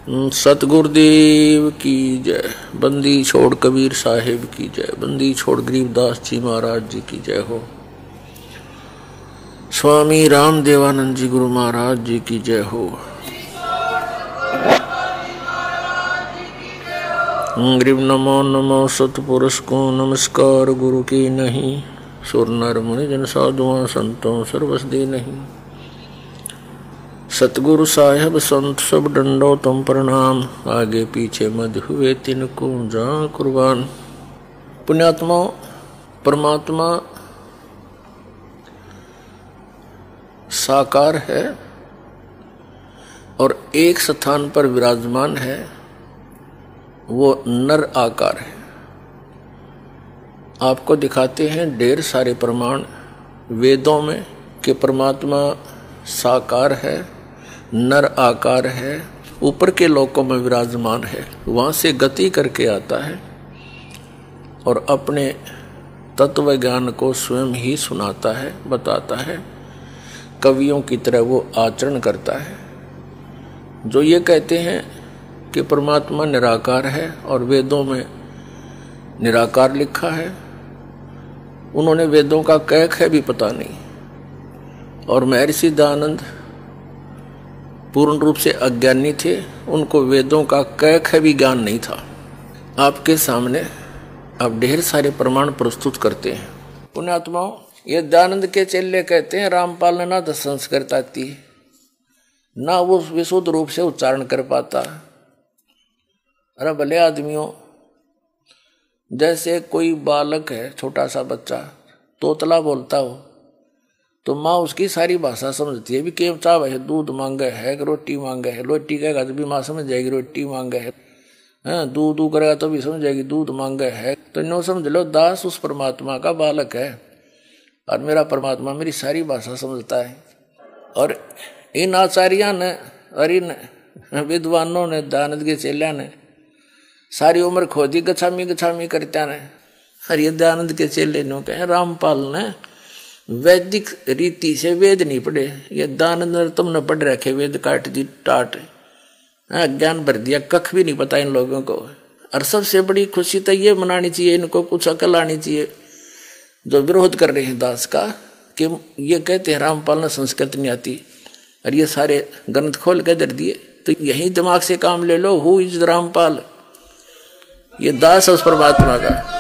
सतगुरुदेव की जय। बंदी छोड़ कबीर साहिब की जय। बंदी छोड़ गरीबदास जी महाराज जी की जय हो। स्वामी राम देवानंद जी गुरु महाराज जी की जय हो। ग्रीव नमो नमो सतपुरुष को नमस्कार गुरु की नहीं। सुर नर मुनि जन साधुआं संतों सर्वस दे नहीं। सतगुरु साहेब संत सब डंडो तुम प्रणाम। आगे पीछे मध हुए तिनको जा कुर्बान। पुण्यात्मा, परमात्मा साकार है और एक स्थान पर विराजमान है, वो नर आकार है। आपको दिखाते हैं ढेर सारे प्रमाण वेदों में कि परमात्मा साकार है, नर आकार है, ऊपर के लोकों में विराजमान है, वहाँ से गति करके आता है और अपने तत्व ज्ञान को स्वयं ही सुनाता है, बताता है। कवियों की तरह वो आचरण करता है। जो ये कहते हैं कि परमात्मा निराकार है और वेदों में निराकार लिखा है, उन्होंने वेदों का कैक है भी पता नहीं। और महर्षि दयानंद पूर्ण रूप से अज्ञानी थे, उनको वेदों का कैक है भी ज्ञान नहीं था। आपके सामने अब ढेर सारे प्रमाण प्रस्तुत करते हैं। पुण्यात्माओं, ये दयानंद के चेले कहते हैं रामपाल ने ना तो संस्कृत आती, ना वो विशुद्ध रूप से उच्चारण कर पाता। अरे भले आदमियों, जैसे कोई बालक है, छोटा सा बच्चा तोतला बोलता हो तो माँ उसकी सारी भाषा समझती है। भी केव चाव है, दूध मांगे है, रोटी मांगे है। रोटी कहेगा तो भी माँ समझ जाएगी रोटी मांगे है। दूध दू करेगा तो भी समझ जाएगी दूध मांगे है। तो नो समझ लो, दास उस परमात्मा का बालक है और मेरा परमात्मा मेरी सारी भाषा समझता है। और इन आचार्यों ने और इन विद्वानों ने, दयानंद के चेल्या ने सारी उम्र खोदी गछामी गछामी करता ने। और ये दयानंद के चेले नो कहे रामपाल ने वैदिक रीति से वेद नहीं पढ़े। ये दयानंद ने तुमने पढ़ रखे वेद काट दी टाट, ज्ञान भर दिया, कख भी नहीं पता इन लोगों को। और सबसे बड़ी खुशी तो ये मनानी चाहिए, इनको कुछ अकल आनी चाहिए जो विरोध कर रहे हैं दास का, कि ये कहते हैं रामपाल ने संस्कृत नहीं आती और ये सारे ग्रंथ खोल के दर दिए। तो यही दिमाग से काम ले लो। Who is Rampal? ये दास उस परमात्मा का।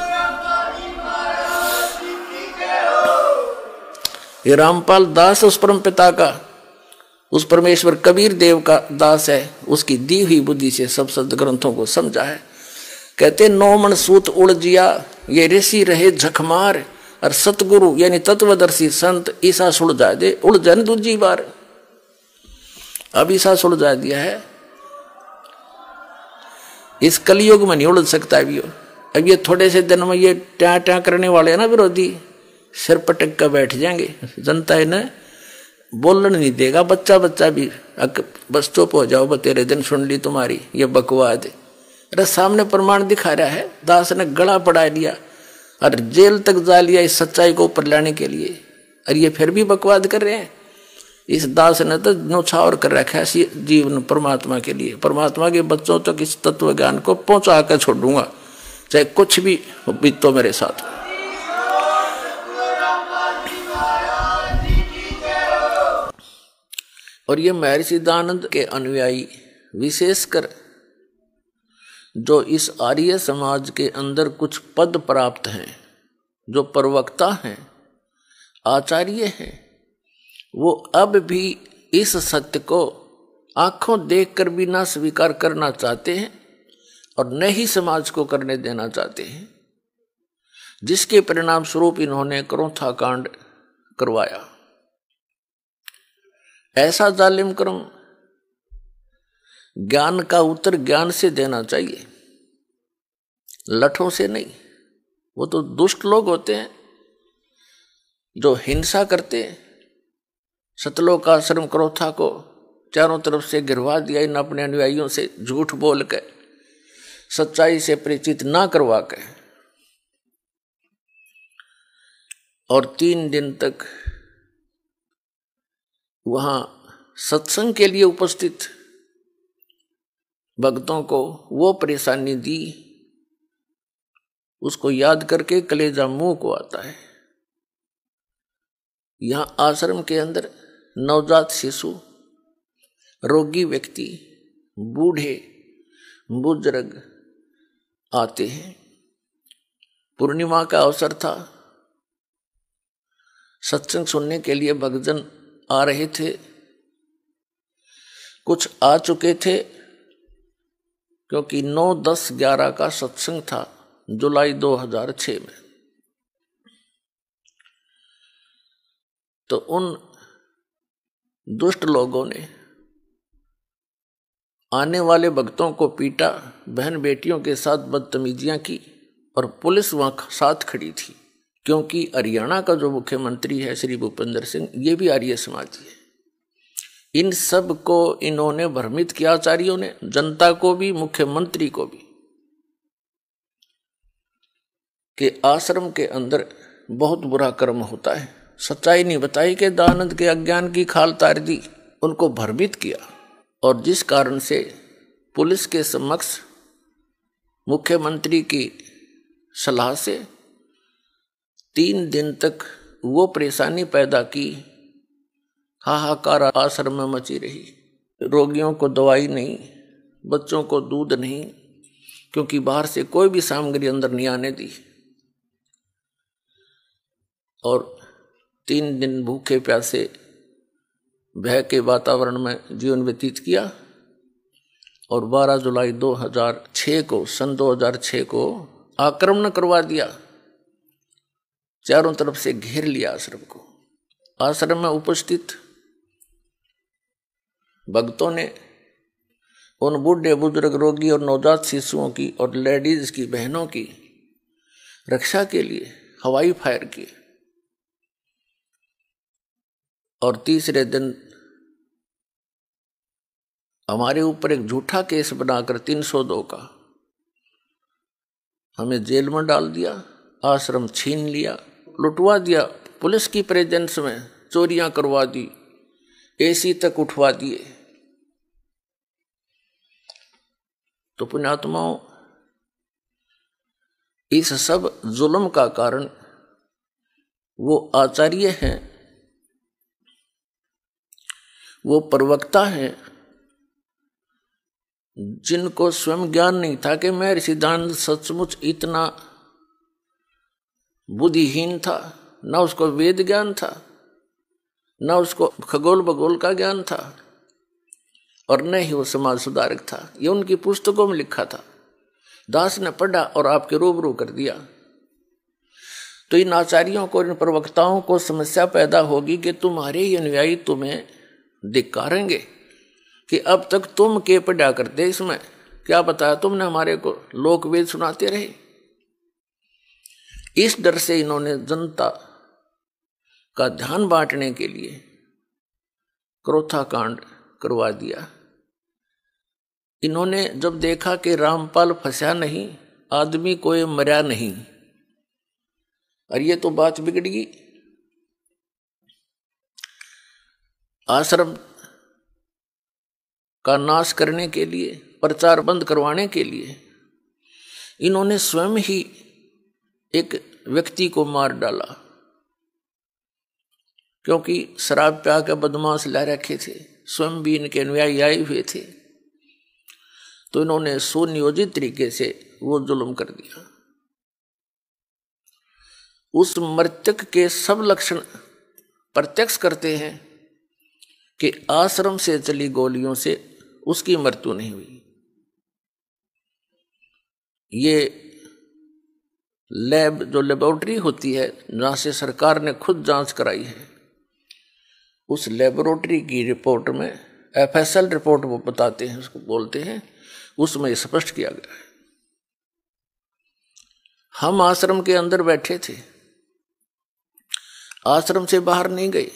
ये रामपाल दास उस परम पिता का, उस परमेश्वर कबीर देव का दास है। उसकी दी हुई बुद्धि से सब सद ग्रंथों को समझा है। कहते 9 मन सूत उड़जिया, ये ऋषि रहे झकमार। और सतगुरु यानी तत्वदर्शी संत ईसा सुलझा दे, उड़ जाए दूजी बार। अब ईसा सुलझा दिया है, इस कलयुग में नहीं उड़ सकता भी। अब ये थोड़े से दिन में ये ट्या ट्या करने वाले हैं ना विरोधी, सिर पटक कर बैठ जाएंगे। जनता इन्हें बोलने नहीं देगा। बच्चा बच्चा भी बस चुप हो जाओ, तेरे दिन सुन ली तुम्हारी ये बकवाद। अरे सामने प्रमाण दिखा रहा है। दास ने गला पड़ा लिया और जेल तक जा लिया इस सच्चाई को ऊपर लाने के लिए, और ये फिर भी बकवाद कर रहे हैं। इस दास ने तो न्यौछावर कर रखा है जीवन परमात्मा के लिए। परमात्मा के बच्चों तक इस तत्व ज्ञान को पहुंचा कर छोड़ूंगा, चाहे कुछ भी बीतो मेरे साथ। और ये महर्षि दयानंद के अनुयायी, विशेषकर जो इस आर्य समाज के अंदर कुछ पद प्राप्त हैं, जो प्रवक्ता हैं, आचार्य हैं, वो अब भी इस सत्य को आंखों देखकर भी ना स्वीकार करना चाहते हैं और न ही समाज को करने देना चाहते हैं, जिसके परिणाम स्वरूप इन्होंने क्रोथा कांड करवाया। ऐसा जालिम कर्म ज्ञान का उत्तर ज्ञान से देना चाहिए, लठों से नहीं। वो तो दुष्ट लोग होते हैं जो हिंसा करते हैं। सतलोक आश्रम क्रोथा को चारों तरफ से गिरवा दिया इन अपने अनुयायियों से, झूठ बोल के, सच्चाई से परिचित ना करवा के। और 3 दिन तक वहां सत्संग के लिए उपस्थित भक्तों को वो परेशानी दी, उसको याद करके कलेजा मुंह को आता है। यहां आश्रम के अंदर नवजात शिशु, रोगी व्यक्ति, बूढ़े बुजुर्ग आते हैं। पूर्णिमा का अवसर था, सत्संग सुनने के लिए भक्तजन आ रहे थे। कुछ आ चुके थे क्योंकि 9, 10, 11 का सत्संग था जुलाई 2006 में। तो उन दुष्ट लोगों ने आने वाले भक्तों को पीटा, बहन बेटियों के साथ बदतमीजियां की और पुलिस वहां साथ खड़ी थी, क्योंकि हरियाणा का जो मुख्यमंत्री है श्री भूपेंद्र सिंह, ये भी आर्य समाजी है। इन सब को इन्होंने भ्रमित किया, आचार्यों ने, जनता को भी मुख्यमंत्री को भी, कि आश्रम के अंदर बहुत बुरा कर्म होता है। सच्चाई नहीं बताई कि दानंद के अज्ञान की खाल तार दी, उनको भ्रमित किया। और जिस कारण से पुलिस के समक्ष मुख्यमंत्री की सलाह से 3 दिन तक वो परेशानी पैदा की, हाहाकार आश्रम में मची रही। रोगियों को दवाई नहीं, बच्चों को दूध नहीं, क्योंकि बाहर से कोई भी सामग्री अंदर नहीं आने दी। और 3 दिन भूखे प्यासे भय के वातावरण में जीवन व्यतीत किया। और 12 जुलाई 2006 को, सन 2006 को आक्रमण करवा दिया, चारों तरफ से घेर लिया आश्रम को। आश्रम में उपस्थित भक्तों ने उन बूढ़े बुजुर्ग, रोगी और नवजात शिशुओं की और लेडीज की, बहनों की रक्षा के लिए हवाई फायर किए। और तीसरे दिन हमारे ऊपर एक झूठा केस बनाकर 302 का हमें जेल में डाल दिया, आश्रम छीन लिया, लुटवा दिया। पुलिस की प्रेजेंस में चोरियां करवा दी, एसी तक उठवा दिए। तो पुण्यात्माओं, इस सब जुल्म का कारण वो आचार्य हैं, वो प्रवक्ता हैं, जिनको स्वयं ज्ञान नहीं था कि मैं सिद्धांत सचमुच इतना बुद्धिहीन था। न उसको वेद ज्ञान था, न उसको खगोल भगोल का ज्ञान था, और न ही वो समाज सुधारक था। ये उनकी पुस्तकों में लिखा था, दास ने पढ़ा और आपके रूबरू कर दिया। तो इन आचार्यों को, इन प्रवक्ताओं को समस्या पैदा होगी कि तुम्हारे ही अनुयायी तुम्हें धिक्कारेंगे कि अब तक तुम के पढ़ा करते, इसमें क्या बताया तुमने, हमारे को लोक वेद सुनाते रहे। इस डर से इन्होंने जनता का ध्यान बांटने के लिए क्रोथा कांड करवा दिया। इन्होंने जब देखा कि रामपाल फंसा नहीं, आदमी कोई मरा नहीं, और ये तो बात बिगड़ी, आश्रम का नाश करने के लिए, प्रचार बंद करवाने के लिए इन्होंने स्वयं ही एक व्यक्ति को मार डाला, क्योंकि शराब प्या के बदमाश ला रखे थे, स्वयं भी इनके अनुयायी आए हुए थे। तो इन्होंने सुनियोजित तरीके से वो जुल्म कर दिया। उस मृतक के सब लक्षण प्रत्यक्ष करते हैं कि आश्रम से चली गोलियों से उसकी मृत्यु नहीं हुई। ये लैब, जो लेबोरेटरी होती है, जहां से सरकार ने खुद जांच कराई है, उस लेबोरेटरी की रिपोर्ट में, FSL रिपोर्ट वो बताते हैं, उसको बोलते हैं, उसमें स्पष्ट किया गया है। हम आश्रम के अंदर बैठे थे, आश्रम से बाहर नहीं गए,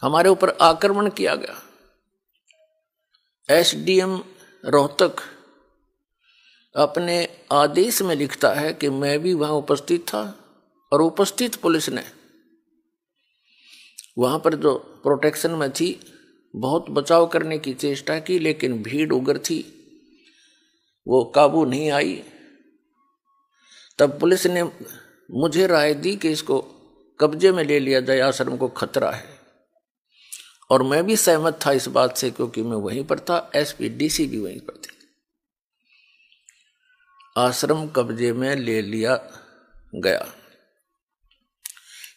हमारे ऊपर आक्रमण किया गया। SDM रोहतक अपने आदेश में लिखता है कि मैं भी वहां उपस्थित था, और उपस्थित पुलिस ने वहां पर जो प्रोटेक्शन में थी बहुत बचाव करने की चेष्टा की, लेकिन भीड़ उग्र थी, वो काबू नहीं आई। तब पुलिस ने मुझे राय दी कि इसको कब्जे में ले लिया जाए, आश्रम को खतरा है। और मैं भी सहमत था इस बात से, क्योंकि मैं वहीं पर था, एसपी डीसी भी वहीं पर थे। आश्रम कब्जे में ले लिया गया।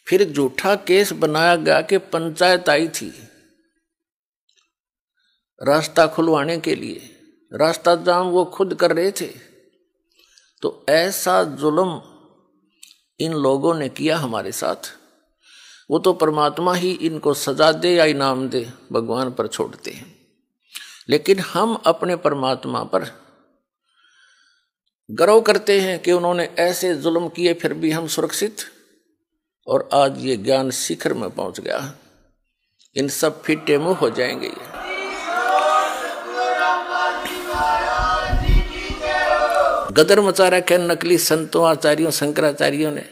फिर झूठा केस बनाया गया कि पंचायत आई थी रास्ता खुलवाने के लिए, रास्ता जाम वो खुद कर रहे थे। तो ऐसा जुल्म इन लोगों ने किया हमारे साथ। वो तो परमात्मा ही इनको सजा दे या इनाम दे, भगवान पर छोड़ते हैं। लेकिन हम अपने परमात्मा पर गर्व करते हैं कि उन्होंने ऐसे जुल्म किए, फिर भी हम सुरक्षित। और आज ये ज्ञान शिखर में पहुंच गया, इन सब फिटे मुंह हो जाएंगे। गदर मचा रखे नकली संतों, आचार्यों, शंकराचार्यों ने,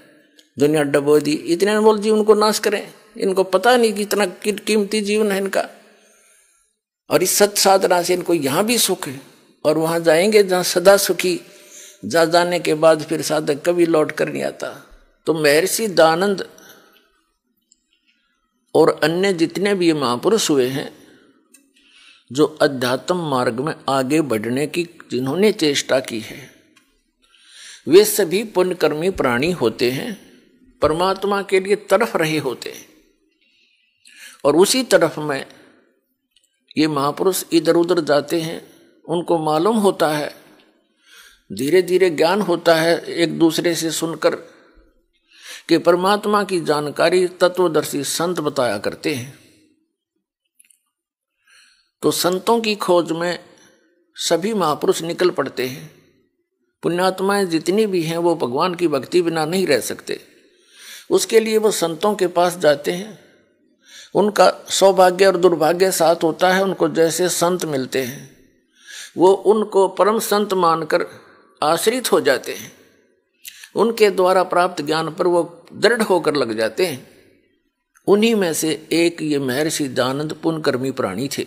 दुनिया डबो दी। इतने बोल जी उनको नाश करें, इनको पता नहीं कि इतना कीमती जीवन है इनका, और इस सत साधना से इनको यहां भी सुख है और वहां जाएंगे जहां सदा सुखी। जा जाने के बाद फिर साधक कभी लौट कर नहीं आता। तो महर्षि दानंद और अन्य जितने भी महापुरुष हुए हैं, जो अध्यात्म मार्ग में आगे बढ़ने की जिन्होंने चेष्टा की है, वे सभी पुण्यकर्मी प्राणी होते हैं, परमात्मा के लिए तड़फ रहे होते हैं। और उसी तरफ में ये महापुरुष इधर उधर जाते हैं, उनको मालूम होता है, धीरे धीरे ज्ञान होता है एक दूसरे से सुनकर कि परमात्मा की जानकारी तत्वदर्शी संत बताया करते हैं। तो संतों की खोज में सभी महापुरुष निकल पड़ते हैं। पुण्यात्माएं जितनी भी हैं वो भगवान की भक्ति बिना नहीं रह सकते, उसके लिए वो संतों के पास जाते हैं। उनका सौभाग्य और दुर्भाग्य साथ होता है, उनको जैसे संत मिलते हैं वो उनको परम संत मानकर आश्रित हो जाते हैं। उनके द्वारा प्राप्त ज्ञान पर वो दृढ़ होकर लग जाते हैं। उन्हीं में से एक ये महर्षि दानंद पुण्यकर्मी प्राणी थे।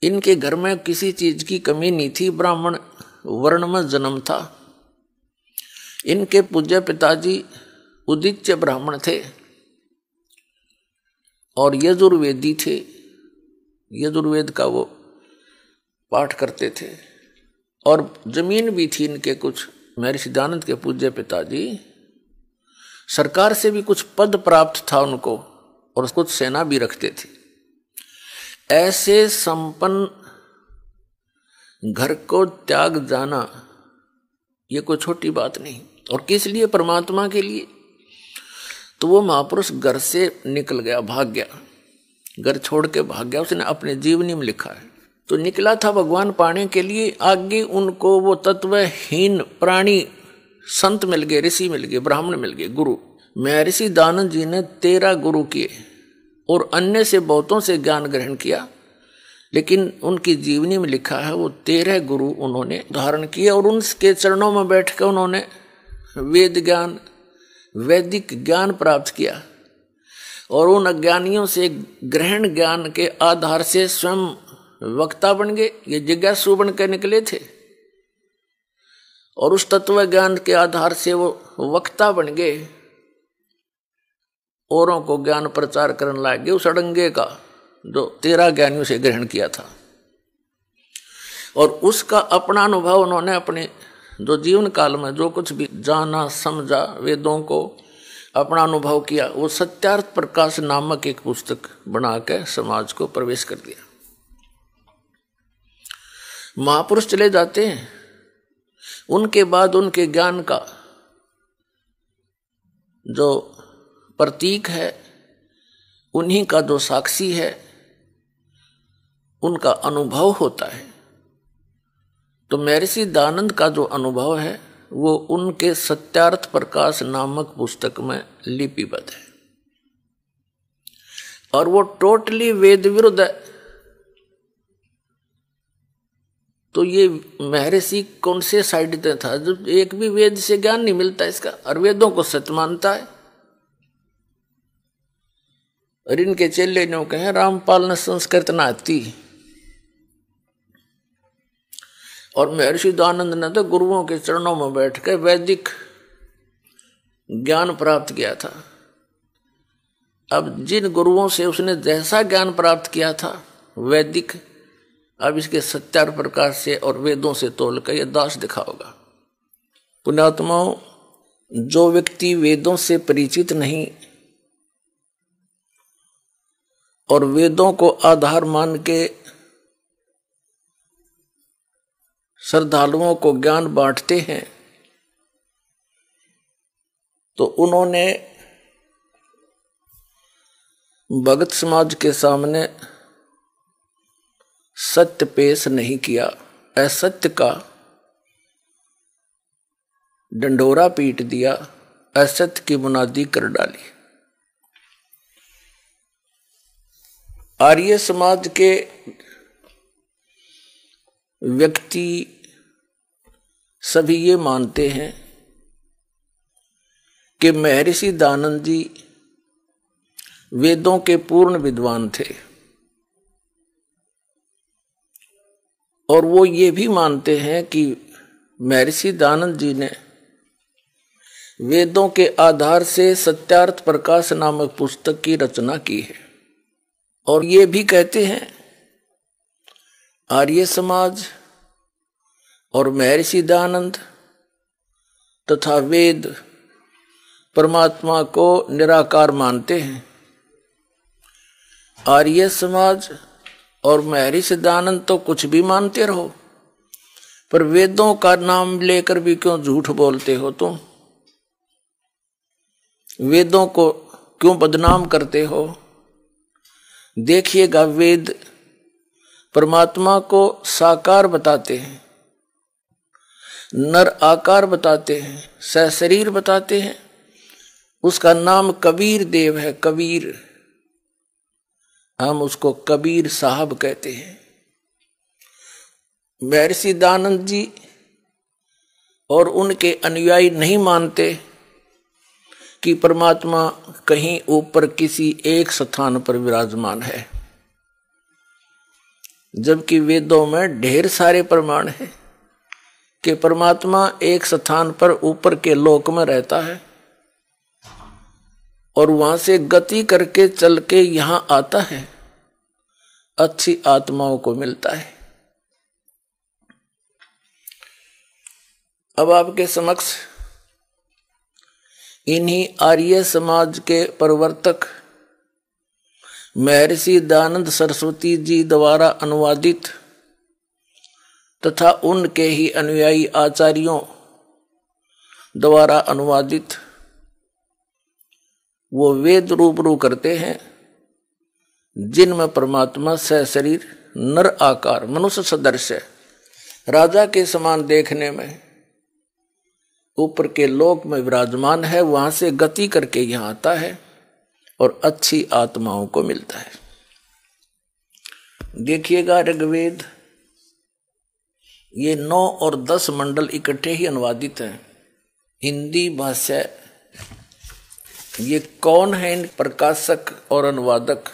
इनके घर में किसी चीज की कमी नहीं थी, ब्राह्मण वर्ण में जन्म था। इनके पूज्य पिताजी उदिच्य ब्राह्मण थे और यजुर्वेदी थे, यजुर्वेद का वो पाठ करते थे। और जमीन भी थी इनके कुछ, महर्षि दानंद के पूज्य पिताजी, सरकार से भी कुछ पद प्राप्त था उनको और कुछ सेना भी रखते थे। ऐसे संपन्न घर को त्याग जाना ये कोई छोटी बात नहीं। और किस लिए? परमात्मा के लिए। तो वो महापुरुष घर से निकल गया, भाग गया, घर छोड़ के भाग गया। उसने अपने जीवनी में लिखा है। तो निकला था भगवान पाने के लिए। आगे उनको वो तत्वहीन प्राणी संत मिल गए, ऋषि मिल गए, ब्राह्मण मिल गए, गुरु। महर्षि दानंद जी ने 13 गुरु किए और अन्य से बहुतों से ज्ञान ग्रहण किया, लेकिन उनकी जीवनी में लिखा है वो 13 गुरु उन्होंने धारण किए और उनके चरणों में बैठकर उन्होंने वेद ज्ञान, वैदिक ज्ञान प्राप्त किया। और उन अज्ञानियों से ग्रहण ज्ञान के आधार से स्वयं वक्ता बन गए। ये जिज्ञासु बन के निकले थे और उस तत्व ज्ञान के आधार से वो वक्ता बन गए, औरों को ज्ञान प्रचार करने लगे उस अड़ंगे का जो 13 ज्ञानियों से ग्रहण किया था। और उसका अपना अनुभव उन्होंने अपने जो जीवन काल में जो कुछ भी जाना समझा, वेदों को अपना अनुभव किया, वो सत्यार्थ प्रकाश नामक एक पुस्तक बना के समाज को प्रवेश कर दिया। महापुरुष चले जाते हैं, उनके बाद उनके ज्ञान का जो प्रतीक है, उन्हीं का जो साक्षी है, उनका अनुभव होता है। तो महर्षि दानंद का जो अनुभव है वो उनके सत्यार्थ प्रकाश नामक पुस्तक में लिपिबद्ध है और वो टोटली वेद विरुद्ध है। तो ये महर्षि कौन से साइड पे था? जब एक भी वेद से ज्ञान नहीं मिलता इसका, और वेदों को सत्य मानता है। और इनके चेले ने कहे रामपाल ने संस्कृत ना आती, और महर्षि दयानंद ने तो गुरुओं के चरणों में बैठ कर वैदिक ज्ञान प्राप्त किया था। अब जिन गुरुओं से उसने जैसा ज्ञान प्राप्त किया था वैदिक, अब इसके सत्यार प्रकाश से और वेदों से तोल कर यह दास दिखाओगा। पुण्यात्माओं, जो व्यक्ति वेदों से परिचित नहीं और वेदों को आधार मान के श्रद्धालुओं को ज्ञान बांटते हैं, तो उन्होंने भगत समाज के सामने सत्य पेश नहीं किया, असत्य का डंडोरा पीट दिया, असत्य की बुनियादी कर डाली। आर्य समाज के व्यक्ति सभी ये मानते हैं कि महर्षि दयानंद जी वेदों के पूर्ण विद्वान थे, और वो ये भी मानते हैं कि महर्षि दयानंद जी ने वेदों के आधार से सत्यार्थ प्रकाश नामक पुस्तक की रचना की है। और ये भी कहते हैं आर्य समाज और महर्षि दयानंद तथा वेद परमात्मा को निराकार मानते हैं। आर्य समाज और महर्षि दयानंद तो कुछ भी मानते रहो, पर वेदों का नाम लेकर भी क्यों झूठ बोलते हो तुम? वेदों को क्यों बदनाम करते हो? देखिएगा, वेद परमात्मा को साकार बताते हैं, नर आकार बताते हैं, सशरीर बताते हैं। उसका नाम कबीर देव है, कबीर। हम उसको कबीर साहब कहते हैं। महर्षि दयानंद जी और उनके अनुयायी नहीं मानते कि परमात्मा कहीं ऊपर किसी एक स्थान पर विराजमान है, जबकि वेदों में ढेर सारे प्रमाण हैं कि परमात्मा एक स्थान पर ऊपर के लोक में रहता है और वहां से गति करके चल के यहां आता है, अच्छी आत्माओं को मिलता है। अब आपके समक्ष इन्हीं आर्य समाज के प्रवर्तक महर्षि दयानंद सरस्वती जी द्वारा अनुवादित तथा उनके ही अनुयायी आचार्यों द्वारा अनुवादित वो वेद रूबरू करते हैं, जिनमें परमात्मा सशरीर नर आकार मनुष्य सदृश है, राजा के समान देखने में ऊपर के लोक में विराजमान है, वहां से गति करके यहां आता है और अच्छी आत्माओं को मिलता है। देखिएगा, ऋग्वेद ये 9 और 10 मंडल इकट्ठे ही अनुवादित हैं। हिंदी भाषा ये कौन है इन प्रकाशक और अनुवादक?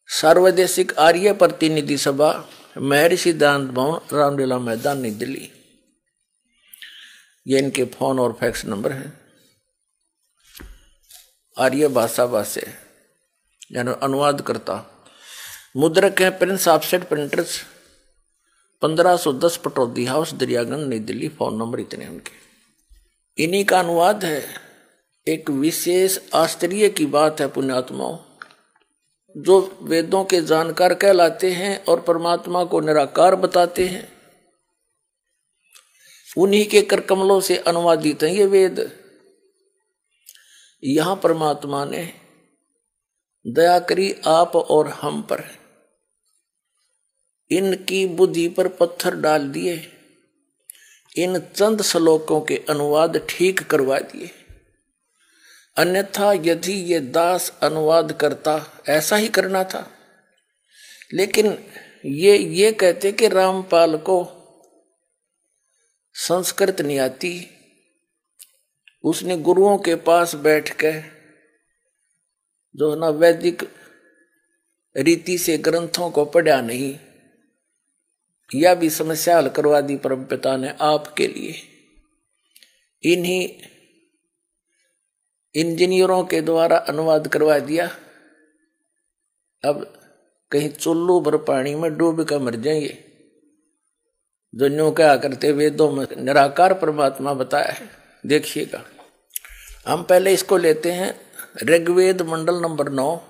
सार्वदेशिक आर्य प्रतिनिधि सभा, महर्षि दयानंद भवन, रामलीला मैदान, नई दिल्ली। ये इनके फोन और फैक्स नंबर हैं। आर्य भाषा भाष्य यानी अनुवाद करता। मुद्रक है Prince Offset Printers, 1510 Pataudi house, Daryaganj, नई दिल्ली। फोन नंबर इतने उनके। इन्हीं का अनुवाद है। एक विशेष आश्चर्य की बात है पुण्यात्माओं, जो वेदों के जानकार कहलाते हैं और परमात्मा को निराकार बताते हैं, उन्हीं के कर कमलों से अनुवादित हैं ये वेद। यहां परमात्मा ने दया करी आप और हम पर, इनकी बुद्धि पर पत्थर डाल दिए, इन चंद श्लोकों के अनुवाद ठीक करवा दिए। अन्यथा यदि ये दास अनुवाद करता, ऐसा ही करना था। लेकिन ये कहते कि रामपाल को संस्कृत नहीं आती, उसने गुरुओं के पास बैठ कर जो ना वैदिक रीति से ग्रंथों को पढ़ा नहीं, यह भी समस्या हल करवा दी परमपिता ने आपके लिए। इन्हीं इंजीनियरों के द्वारा अनुवाद करवा दिया। अब कहीं चुल्लू भर पानी में डूब कर मर जाएंगे। जो न्यू क्या करते वेदों में निराकार परमात्मा बताया है, देखिएगा। हम पहले इसको लेते हैं ऋग्वेद मंडल नंबर 9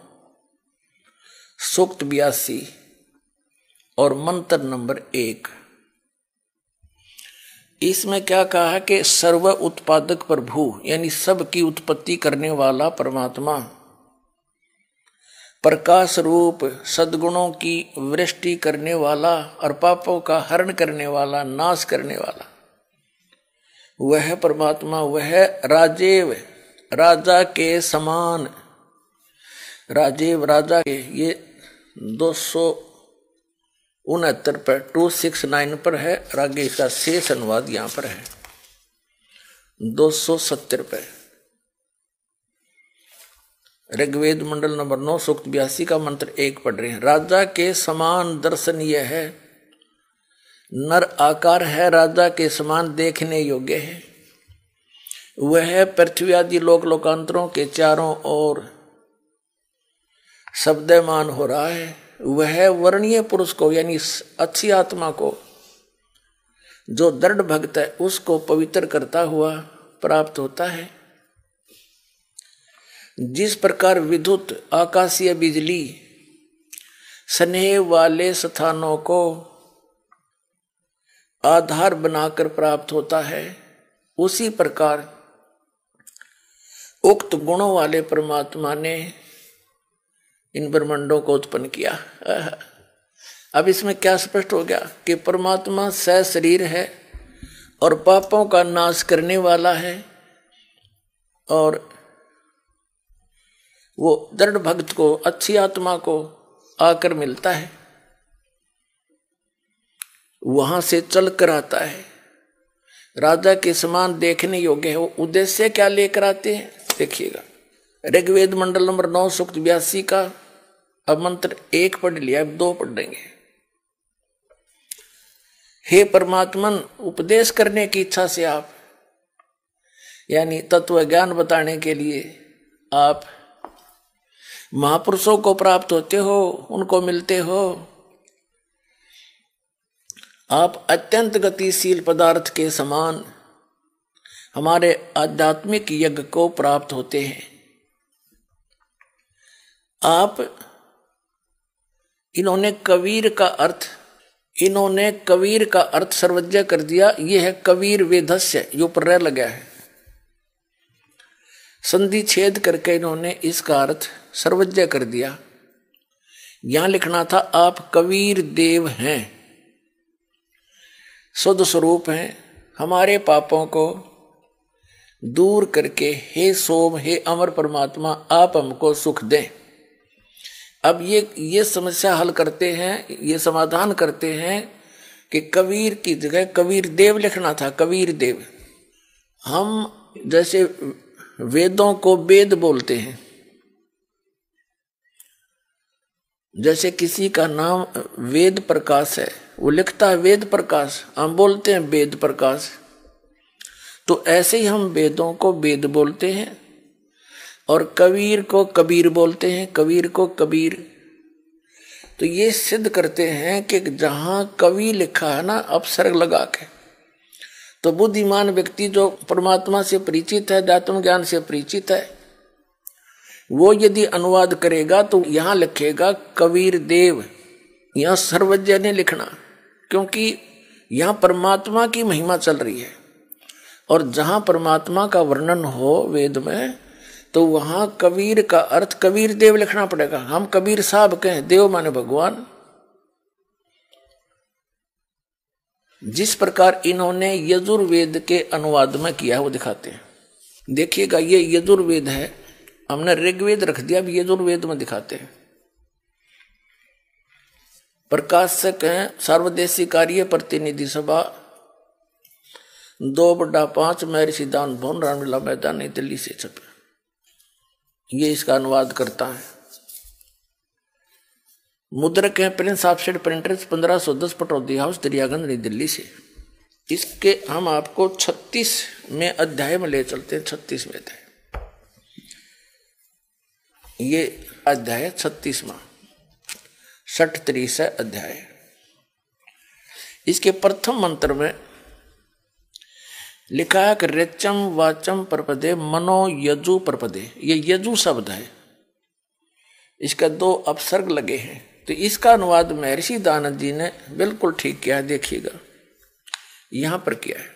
सूक्त 82 और मंत्र नंबर 1। इसमें क्या कहा है कि सर्व उत्पादक प्रभु यानी सब की उत्पत्ति करने वाला परमात्मा, प्रकाश रूप सद्गुणों की वृष्टि करने वाला और पापों का हरण करने वाला, नाश करने वाला, वह परमात्मा, वह राजेव राजा के समान। राजेव राजा के ये 269 पर 269 पर है। आगे इसका शेष अनुवाद यहां पर है 270 पर। ऋग्वेद मंडल नंबर 9 सूक्त 82 का मंत्र 1 पढ़ रहे हैं। राजा के समान दर्शन यह है, नर आकार है, राजा के समान देखने योग्य है। वह पृथ्वी आदि लोक लोकांतरों के चारों ओर शब्दमान हो रहा है। वह वर्णीय पुरुष को यानी अच्छी आत्मा को, जो दृढ़ भक्त है, उसको पवित्र करता हुआ प्राप्त होता है। जिस प्रकार विद्युत आकाशीय बिजली स्नेह वाले स्थानों को आधार बनाकर प्राप्त होता है, उसी प्रकार उक्त गुणों वाले परमात्मा ने इन ब्रह्मांडों को उत्पन्न किया। अब इसमें क्या स्पष्ट हो गया कि परमात्मा सशरीर है और पापों का नाश करने वाला है, और वो दृढ़ भक्त को, अच्छी आत्मा को आकर मिलता है, वहां से चल कर आता है, राजा के समान देखने योग्य है। वो उद्देश्य क्या लेकर आते हैं देखिएगा। ऋग्वेद मंडल नंबर 9 सूक्त 82 का अब मंत्र 1 पढ़ लिया, अब 2 पढ़ देंगे। हे परमात्मन, उपदेश करने की इच्छा से आप, यानी तत्व ज्ञान बताने के लिए आप महापुरुषों को प्राप्त होते हो, उनको मिलते हो। आप अत्यंत गतिशील पदार्थ के समान हमारे आध्यात्मिक यज्ञ को प्राप्त होते हैं। आप इन्होंने कबीर का अर्थ सर्वज्ञ कर दिया। यह है कबीर वेदस्य, जो पर लगा है, संधि छेद करके इन्होंने इसका अर्थ सर्वज्ञ कर दिया। यहां लिखना था आप कबीर देव हैं, शुद्ध स्वरूप हैं, हमारे पापों को दूर करके हे सोम, हे अमर परमात्मा, आप हमको सुख दें। अब ये समस्या हल करते हैं, ये समाधान करते हैं कि कबीर की जगह कबीर देव लिखना था, कबीर देव। हम जैसे वेदों को वेद बोलते हैं, जैसे किसी का नाम वेद प्रकाश है, वो लिखता है वेद प्रकाश, हम बोलते हैं वेद प्रकाश। तो ऐसे ही हम वेदों को वेद बोलते हैं और कबीर को कबीर बोलते हैं, कबीर को कबीर। तो ये सिद्ध करते हैं कि जहां कवि लिखा है ना अपसर्ग लगा के, तो बुद्धिमान व्यक्ति जो परमात्मा से परिचित है, आत्म ज्ञान से परिचित है, वो यदि अनुवाद करेगा तो यहां लिखेगा कबीर देव, यहां सर्वज्ञ ने लिखना, क्योंकि यहां परमात्मा की महिमा चल रही है। और जहां परमात्मा का वर्णन हो वेद में, तो वहां कबीर का अर्थ कबीर देव लिखना पड़ेगा। हम कबीर साहब कहें, देव माने भगवान। जिस प्रकार इन्होंने यजुर्वेद के अनुवाद में किया वो दिखाते हैं। देखिएगा, ये यजुर्वेद है, हमने ऋग्वेद रख दिया, अब यजुर्वेद में दिखाते हैं। प्रकाशक हैं सर्वदेशी कार्य प्रतिनिधि सभा 2/5 महर्षि दान भवन, रामलीला मैदान, नई दिल्ली से छपे। ये इसका अनुवाद करता है। मुद्रक है Prince Offset Printers 1510 Pataudi house Daryaganj नई दिल्ली से। इसके हम आपको 36 में अध्याय में ले चलते हैं। 36 में अध्याय, ये अध्याय 36वां 60-30 अध्याय। इसके प्रथम मंत्र में लिखा है कि रेचम वाचम परपदे मनो यजु परपदे। ये यजु शब्द है, इसका 2 अपसर्ग लगे हैं। तो इसका अनुवाद महर्षि दानंद जी ने बिल्कुल ठीक किया है। देखिएगा यहां पर किया है,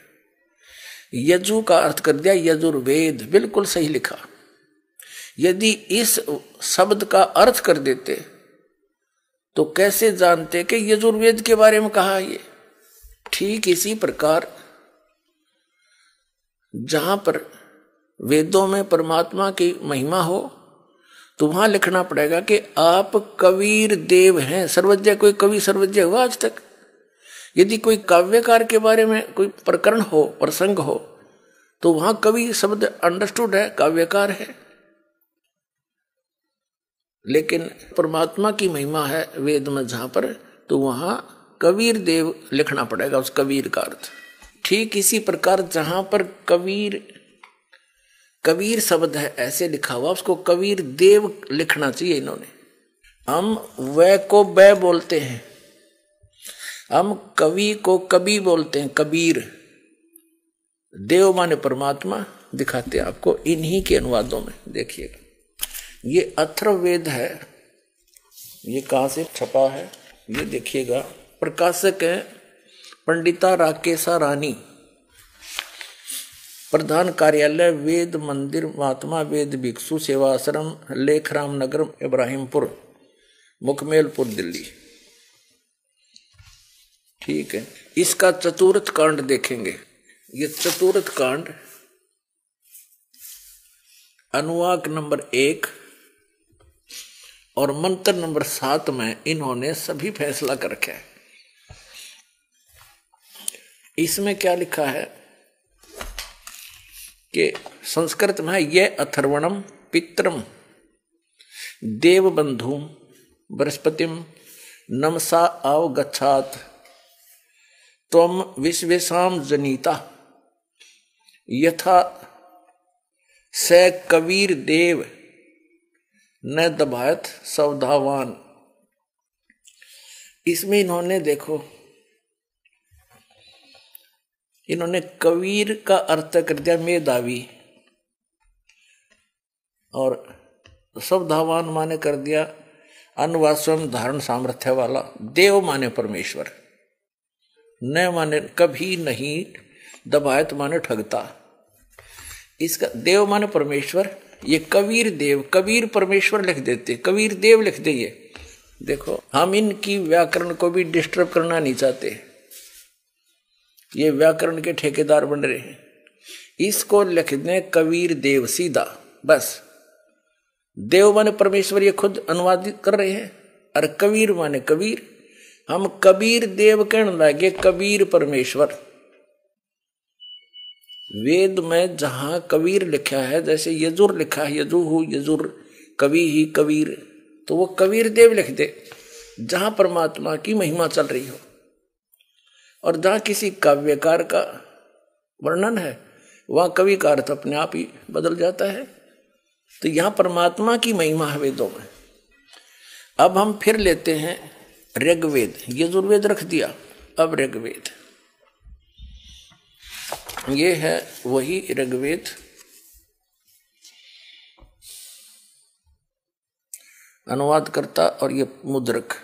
यजु का अर्थ कर दिया यजुर्वेद, बिल्कुल सही लिखा। यदि इस शब्द का अर्थ कर देते तो कैसे जानते कि यजुर्वेद के बारे में कहा ये। ठीक इसी प्रकार जहां पर वेदों में परमात्मा की महिमा हो तो वहां लिखना पड़ेगा कि आप कबीर देव हैं। सर्वज्ञ कोई कवि सर्वज्ञ हुआ आज तक? यदि कोई काव्यकार के बारे में कोई प्रकरण हो, प्रसंग हो, तो वहां कवि शब्द अंडरस्टूड है, काव्यकार है। लेकिन परमात्मा की महिमा है वेद में जहां पर, तो वहां कबीर देव लिखना पड़ेगा, उस कबीर का अर्थ। ठीक इसी प्रकार जहां पर कबीर शब्द है ऐसे लिखा हुआ, उसको कबीर देव लिखना चाहिए इन्होंने। हम वह को बै बोलते हैं, हम कवि को कवि बोलते हैं, कबीर। देव माने परमात्मा, दिखाते हैं आपको इन्हीं के अनुवादों में। देखिएगा ये अथर्ववेद है, ये कहां से छपा है ये देखिएगा। प्रकाशक है पंडिता राकेशा रानी, प्रधान कार्यालय वेद मंदिर महात्मा वेद भिक्षु सेवा आश्रम लेखराम नगर इब्राहिमपुर मुकमेलपुर दिल्ली। ठीक है, इसका चतुर्थ कांड देखेंगे। ये चतुर्थ कांड अनुवाक नंबर 1 और मंत्र नंबर 7 में इन्होंने सभी फैसला कर रखा है। इसमें क्या लिखा है कि संस्कृत में ये अथर्वणम पित्रम देवबंधु बृहस्पतिम नमसा अवगच्छात त्वम विश्वेशाम जनीता यथा स कबीर देव न दबायत सवधावान। इसमें इन्होंने देखो, इन्होंने कबीर का अर्थ कर दिया मेधावी, और सवधावान माने कर दिया अनुवास्वम धारण सामर्थ्य वाला। देव माने परमेश्वर, न माने कभी नहीं, दबायत माने ठगता। इसका देव माने परमेश्वर, ये कबीर देव, कबीर परमेश्वर लिख देते, कबीर देव लिख दे। ये देखो, हम इनकी व्याकरण को भी डिस्टर्ब करना नहीं चाहते, ये व्याकरण के ठेकेदार बन रहे हैं। इसको लिख दें कबीर देव सीधा, बस। देव माने परमेश्वर, ये खुद अनुवादित कर रहे हैं, और कबीर माने कबीर। हम कबीर देव कहने लगे, कबीर परमेश्वर। वेद में जहां कबीर लिखा है, जैसे यजुर लिखा है, यजुहु यजुर कवि ही कबीर, तो वो कबीर देव लिख दे जहां परमात्मा की महिमा चल रही हो। और जहां किसी काव्यकार का वर्णन है, वहां कवि का अर्थ अपने आप ही बदल जाता है। तो यहां परमात्मा की महिमा है वेदों में। अब हम फिर लेते हैं ऋग्वेद, यजुर्वेद रख दिया, अब ऋग्वेद। ये है वही ऋग्वेद, अनुवादकर्ता और ये मुद्रक,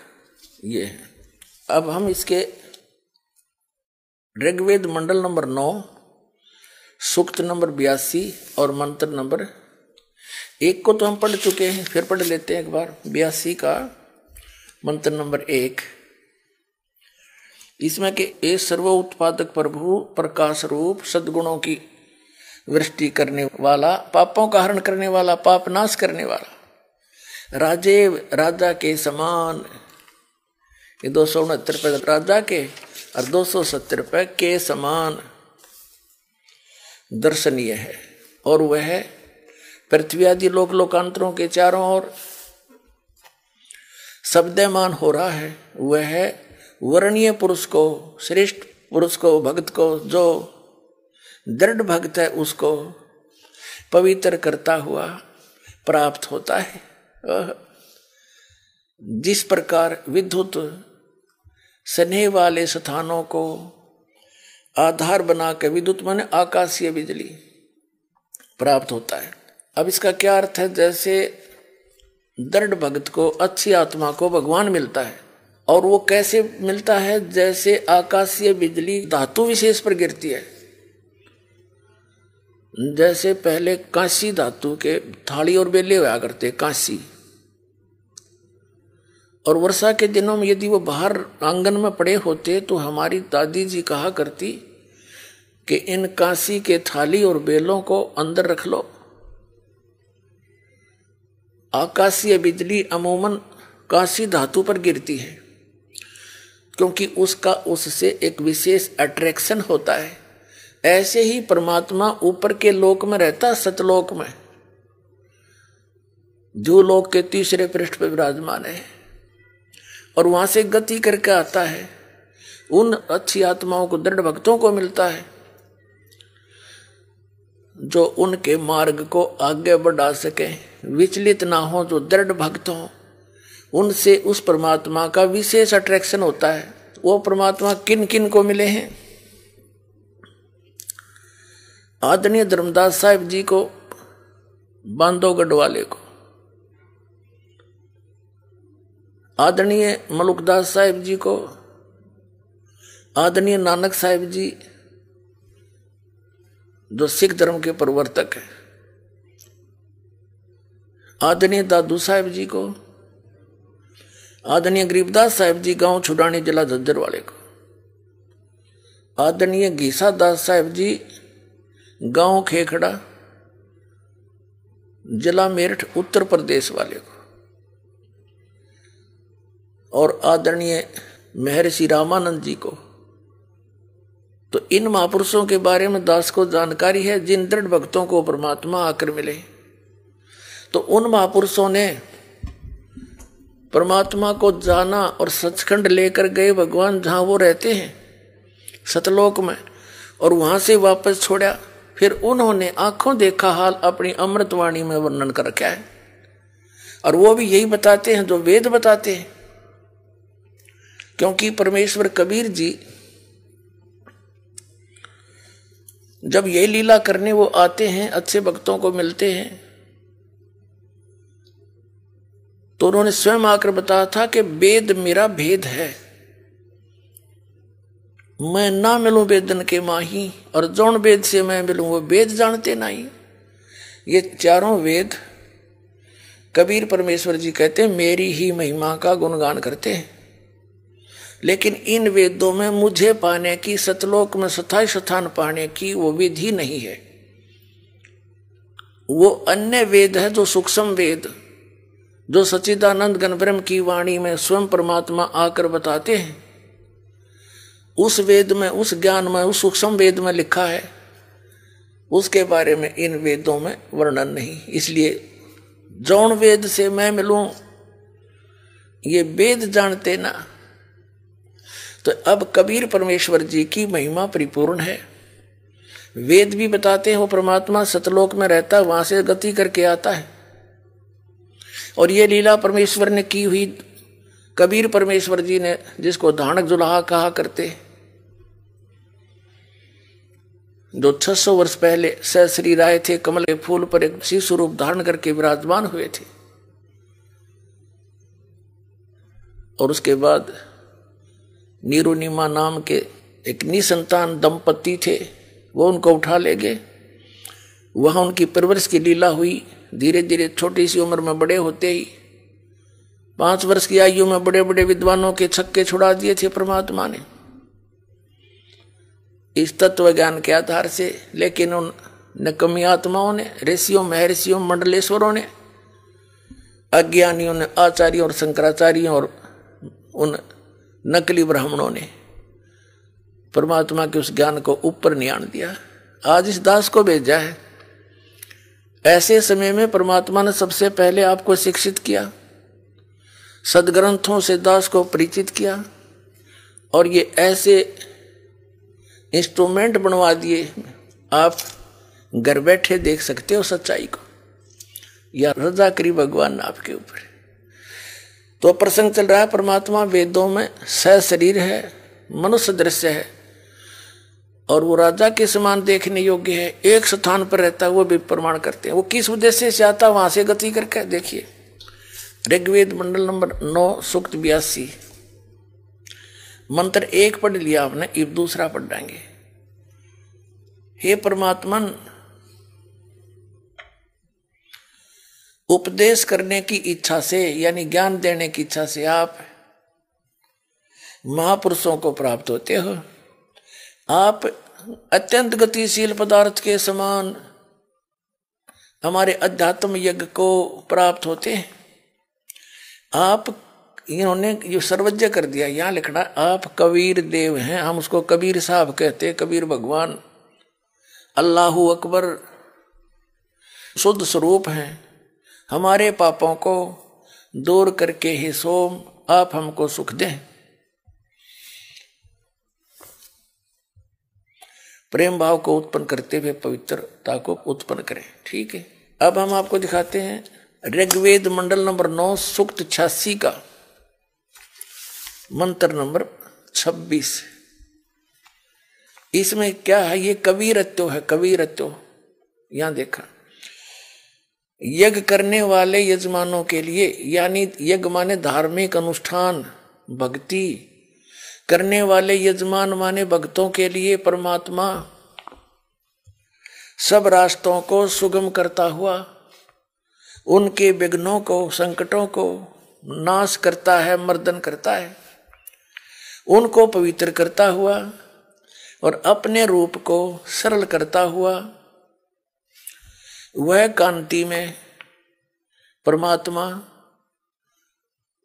ये है। अब हम इसके ऋग्वेद मंडल नंबर 9 सूक्त नंबर 82 और मंत्र नंबर 1 को तो हम पढ़ चुके हैं, फिर पढ़ लेते हैं एक बार। 82 का मंत्र नंबर 1, इसमें कि ए सर्व उत्पादक प्रभु प्रकाश रूप सद्गुणों की वृष्टि करने वाला, पापों का हरण करने वाला, पाप नाश करने वाला, राजेव राजा के समान। ये 269 पे राजा के और 270 पे के समान दर्शनीय है। और वह पृथ्वी आदि लोक लोकांतरों के चारों ओर शब्दमान हो रहा है, वह है वर्णीय पुरुष को, श्रेष्ठ पुरुष को, भक्त को, जो दृढ़ भक्त है उसको पवित्र करता हुआ प्राप्त होता है। जिस प्रकार विद्युत स्नेह वाले स्थानों को आधार बना के, विद्युत माने आकाशीय बिजली, प्राप्त होता है। अब इसका क्या अर्थ है? जैसे दृढ़ भक्त को, अच्छी आत्मा को भगवान मिलता है, और वो कैसे मिलता है? जैसे आकाशीय बिजली धातु विशेष पर गिरती है। जैसे पहले कांसी धातु के थाली और बेले हुआ करते, कांसी, और वर्षा के दिनों में यदि वो बाहर आंगन में पड़े होते तो हमारी दादी जी कहा करती कि इन कांसी के थाली और बेलों को अंदर रख लो। आकाशीय बिजली अमूमन कांसी धातु पर गिरती है, क्योंकि उसका उससे एक विशेष अट्रैक्शन होता है। ऐसे ही परमात्मा ऊपर के लोक में रहता, सतलोक में, जो लोक के तीसरे पृष्ठ पर विराजमान है, और वहां से गति करके आता है। उन अच्छी आत्माओं को, दृढ़ भक्तों को मिलता है जो उनके मार्ग को आगे बढ़ा सके, विचलित ना हो, जो दृढ़ भक्त हो, उनसे उस परमात्मा का विशेष अट्रैक्शन होता है। वो परमात्मा किन किन को मिले हैं? आदरणीय धर्मदास साहिब जी को, बांधवगढ़ वाले को, आदरणीय मलुकदास साहिब जी को, आदरणीय नानक साहिब जी जो सिख धर्म के प्रवर्तक हैं, आदरणीय दादू साहिब जी को, आदरणीय गरीबदास साहिब जी गांव छुडानी जिला झज्जर वाले को, आदरणीय घीसा दास साहिब जी गांव खेखड़ा जिला मेरठ उत्तर प्रदेश वाले को, और आदरणीय महर्षि रामानंद जी को। तो इन महापुरुषों के बारे में दास को जानकारी है, जिन दृढ़ भक्तों को परमात्मा आकर मिले। तो उन महापुरुषों ने परमात्मा को जाना और सचखंड लेकर गए भगवान जहां वो रहते हैं, सतलोक में, और वहां से वापस छोड़ा। फिर उन्होंने आंखों देखा हाल अपनी अमृतवाणी में वर्णन कर रखा है, और वो भी यही बताते हैं जो वेद बताते हैं। क्योंकि परमेश्वर कबीर जी जब ये लीला करने वो आते हैं, अच्छे भक्तों को मिलते हैं, तो उन्होंने स्वयं आकर बताया था कि वेद मेरा भेद है, मैं ना मिलूं वेदन के माही, और जौन वेद से मैं मिलूं वो वेद जानते नहीं। ये चारों वेद कबीर परमेश्वर जी कहते हैं मेरी ही महिमा का गुणगान करते हैं। लेकिन इन वेदों में मुझे पाने की, सतलोक में स्थायी स्थान पाने की वो विधि नहीं है। वो अन्य वेद है जो सूक्ष्म वेद, जो सच्चिदानंद घन ब्रह्म की वाणी में स्वयं परमात्मा आकर बताते हैं। उस वेद में, उस ज्ञान में, उस सूक्ष्म वेद में लिखा है, उसके बारे में इन वेदों में वर्णन नहीं। इसलिए जौन वेद से मैं मिलूं ये वेद जानते ना। तो अब कबीर परमेश्वर जी की महिमा परिपूर्ण है। वेद भी बताते हैं वो परमात्मा सतलोक में रहता है, वहां से गति करके आता है। और ये लीला परमेश्वर ने की हुई, कबीर परमेश्वर जी ने, जिसको धानक जुलाहा कहा करते, जो 600 वर्ष पहले सहश्री राय थे, कमल के फूल पर एक शिशु रूप धारण करके विराजमान हुए थे। और उसके बाद नीरुनिमा नाम के एक निसंतान दंपति थे, वो उनको उठा ले गए। वहां उनकी परवरिश की लीला हुई। धीरे धीरे छोटी सी उम्र में बड़े होते ही 5 वर्ष की आयु में बड़े बड़े विद्वानों के छक्के छुड़ा दिए थे परमात्मा ने, इस तत्व ज्ञान के आधार से। लेकिन उन निकम्मी आत्माओं ने, ऋषियों, महर्षियों, मंडलेश्वरों ने, अज्ञानियों ने, आचार्यों और शंकराचार्यों और उन नकली ब्राह्मणों ने परमात्मा के उस ज्ञान को ऊपर नहीं आने दिया। आज इस दास को भेजा है। ऐसे समय में परमात्मा ने सबसे पहले आपको शिक्षित किया, सदग्रंथों से दास को परिचित किया और ये ऐसे इंस्ट्रूमेंट बनवा दिए, आप घर बैठे देख सकते हो सच्चाई को, या रजा करी भगवान ने आपके ऊपर। तो प्रसंग चल रहा है, परमात्मा वेदों में सशरीर है, मनुष्य दृश्य है और वो राजा के समान देखने योग्य है, एक स्थान पर रहता है, वो भी प्रमाण करते हैं। वो किस उद्देश्य से आता, वहां से गति करके देखिए। ऋग्वेद मंडल नंबर 9 सूक्त 82 मंत्र 1 पढ़ लिया आपने, अब दूसरा पढ़ देंगे। हे परमात्मन, उपदेश करने की इच्छा से यानी ज्ञान देने की इच्छा से आप महापुरुषों को प्राप्त होते हो। आप अत्यंत गतिशील पदार्थ के समान हमारे अध्यात्म यज्ञ को प्राप्त होते हैं। आप, इन्होंने जो सर्वज्ञ कर दिया, यहां लिखना आप कबीर देव हैं, हम उसको कबीर साहब कहते हैं, कबीर भगवान अल्लाहु अकबर शुद्ध स्वरूप हैं। हमारे पापों को दूर करके ही सोम आप हमको सुख दें। प्रेम भाव को उत्पन्न करते हुए पवित्रता को उत्पन्न करें। ठीक है, अब हम आपको दिखाते हैं ऋग्वेद मंडल नंबर 9 सूक्त 86 का मंत्र नंबर 26। इसमें क्या है, ये कबीरत्व है, कबीरत्व। यहां देखा, यज्ञ करने वाले यजमानों के लिए, यानी यज्ञ माने धार्मिक अनुष्ठान, भक्ति करने वाले यजमान माने भक्तों के लिए परमात्मा सब रास्तों को सुगम करता हुआ उनके विघ्नों को, संकटों को नाश करता है, मर्दन करता है, उनको पवित्र करता हुआ और अपने रूप को सरल करता हुआ वह कांति में परमात्मा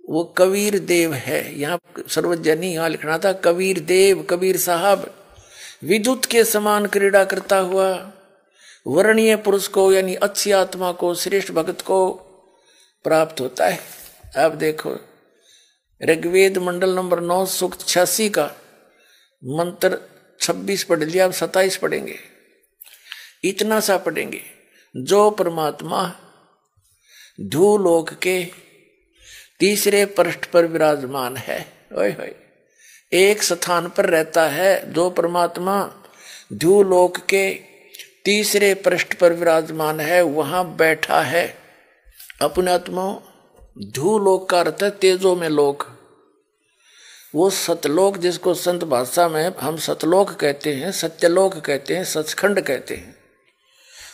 वो कबीर देव है। यहाँ सर्वजनी, यहाँ लिखना था कबीर देव, कबीर साहब विद्युत के समान क्रीड़ा करता हुआ वर्णीय पुरुष को यानी अच्छी आत्मा को, श्रेष्ठ भक्त को प्राप्त होता है। अब देखो ऋग्वेद मंडल नंबर 9 सूक्त 86 का मंत्र 26 पढ़ लिया, अब 27 पढ़ेंगे। इतना सा पढ़ेंगे, जो परमात्मा ध्रुवलोक के तीसरे पृष्ठ पर विराजमान है, ओए होए, एक स्थान पर रहता है, जो परमात्मा ध्रुवलोक के तीसरे पृष्ठ पर विराजमान है, वहां बैठा है अपने आत्मा। ध्रुवलोक का अर्थ है तेजो में लोक, वो सतलोक जिसको संत भाषा में हम सतलोक कहते हैं, सत्यलोक कहते हैं, सचखंड कहते हैं।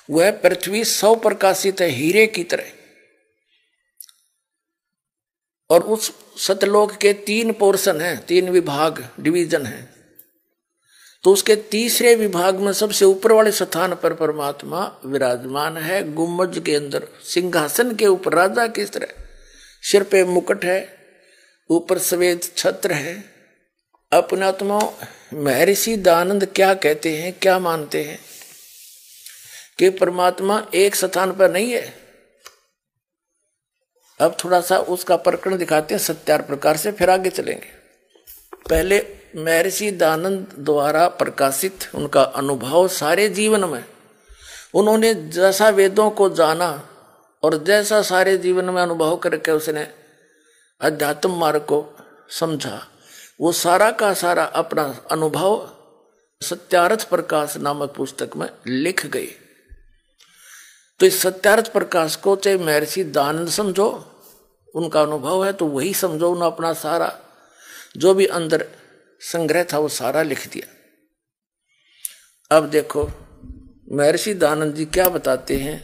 वह पृथ्वी 100 प्रकाशित है हीरे की तरह, और उस सतलोक के 3 पोर्शन हैं, 3 विभाग, डिवीजन हैं। तो उसके तीसरे विभाग में सबसे ऊपर वाले स्थान पर परमात्मा विराजमान है, गुम्बज के अंदर सिंहासन के ऊपर राजा की तरह। सिर पे मुकुट है, ऊपर सफेद छत्र है। अपने आत्मा महर्षि दयानंद क्या कहते हैं, क्या मानते हैं कि परमात्मा एक स्थान पर नहीं है। अब थोड़ा सा उसका प्रकरण दिखाते हैं सत्यार प्रकार से, फिर आगे चलेंगे। पहले महर्षि दयानंद द्वारा प्रकाशित उनका अनुभव सारे जीवन में, उन्होंने जैसा वेदों को जाना और जैसा सारे जीवन में अनुभव करके उसने अध्यात्म मार्ग को समझा, वो सारा का सारा अपना अनुभव सत्यार्थ प्रकाश नामक पुस्तक में लिख गए। तो इस सत्यार्थ प्रकाश को चाहे महर्षि दयानंद समझो, उनका अनुभव है, तो वही समझो। उन्होंने अपना सारा जो भी अंदर संग्रह था वो सारा लिख दिया। अब देखो महर्षि दयानंद जी क्या बताते हैं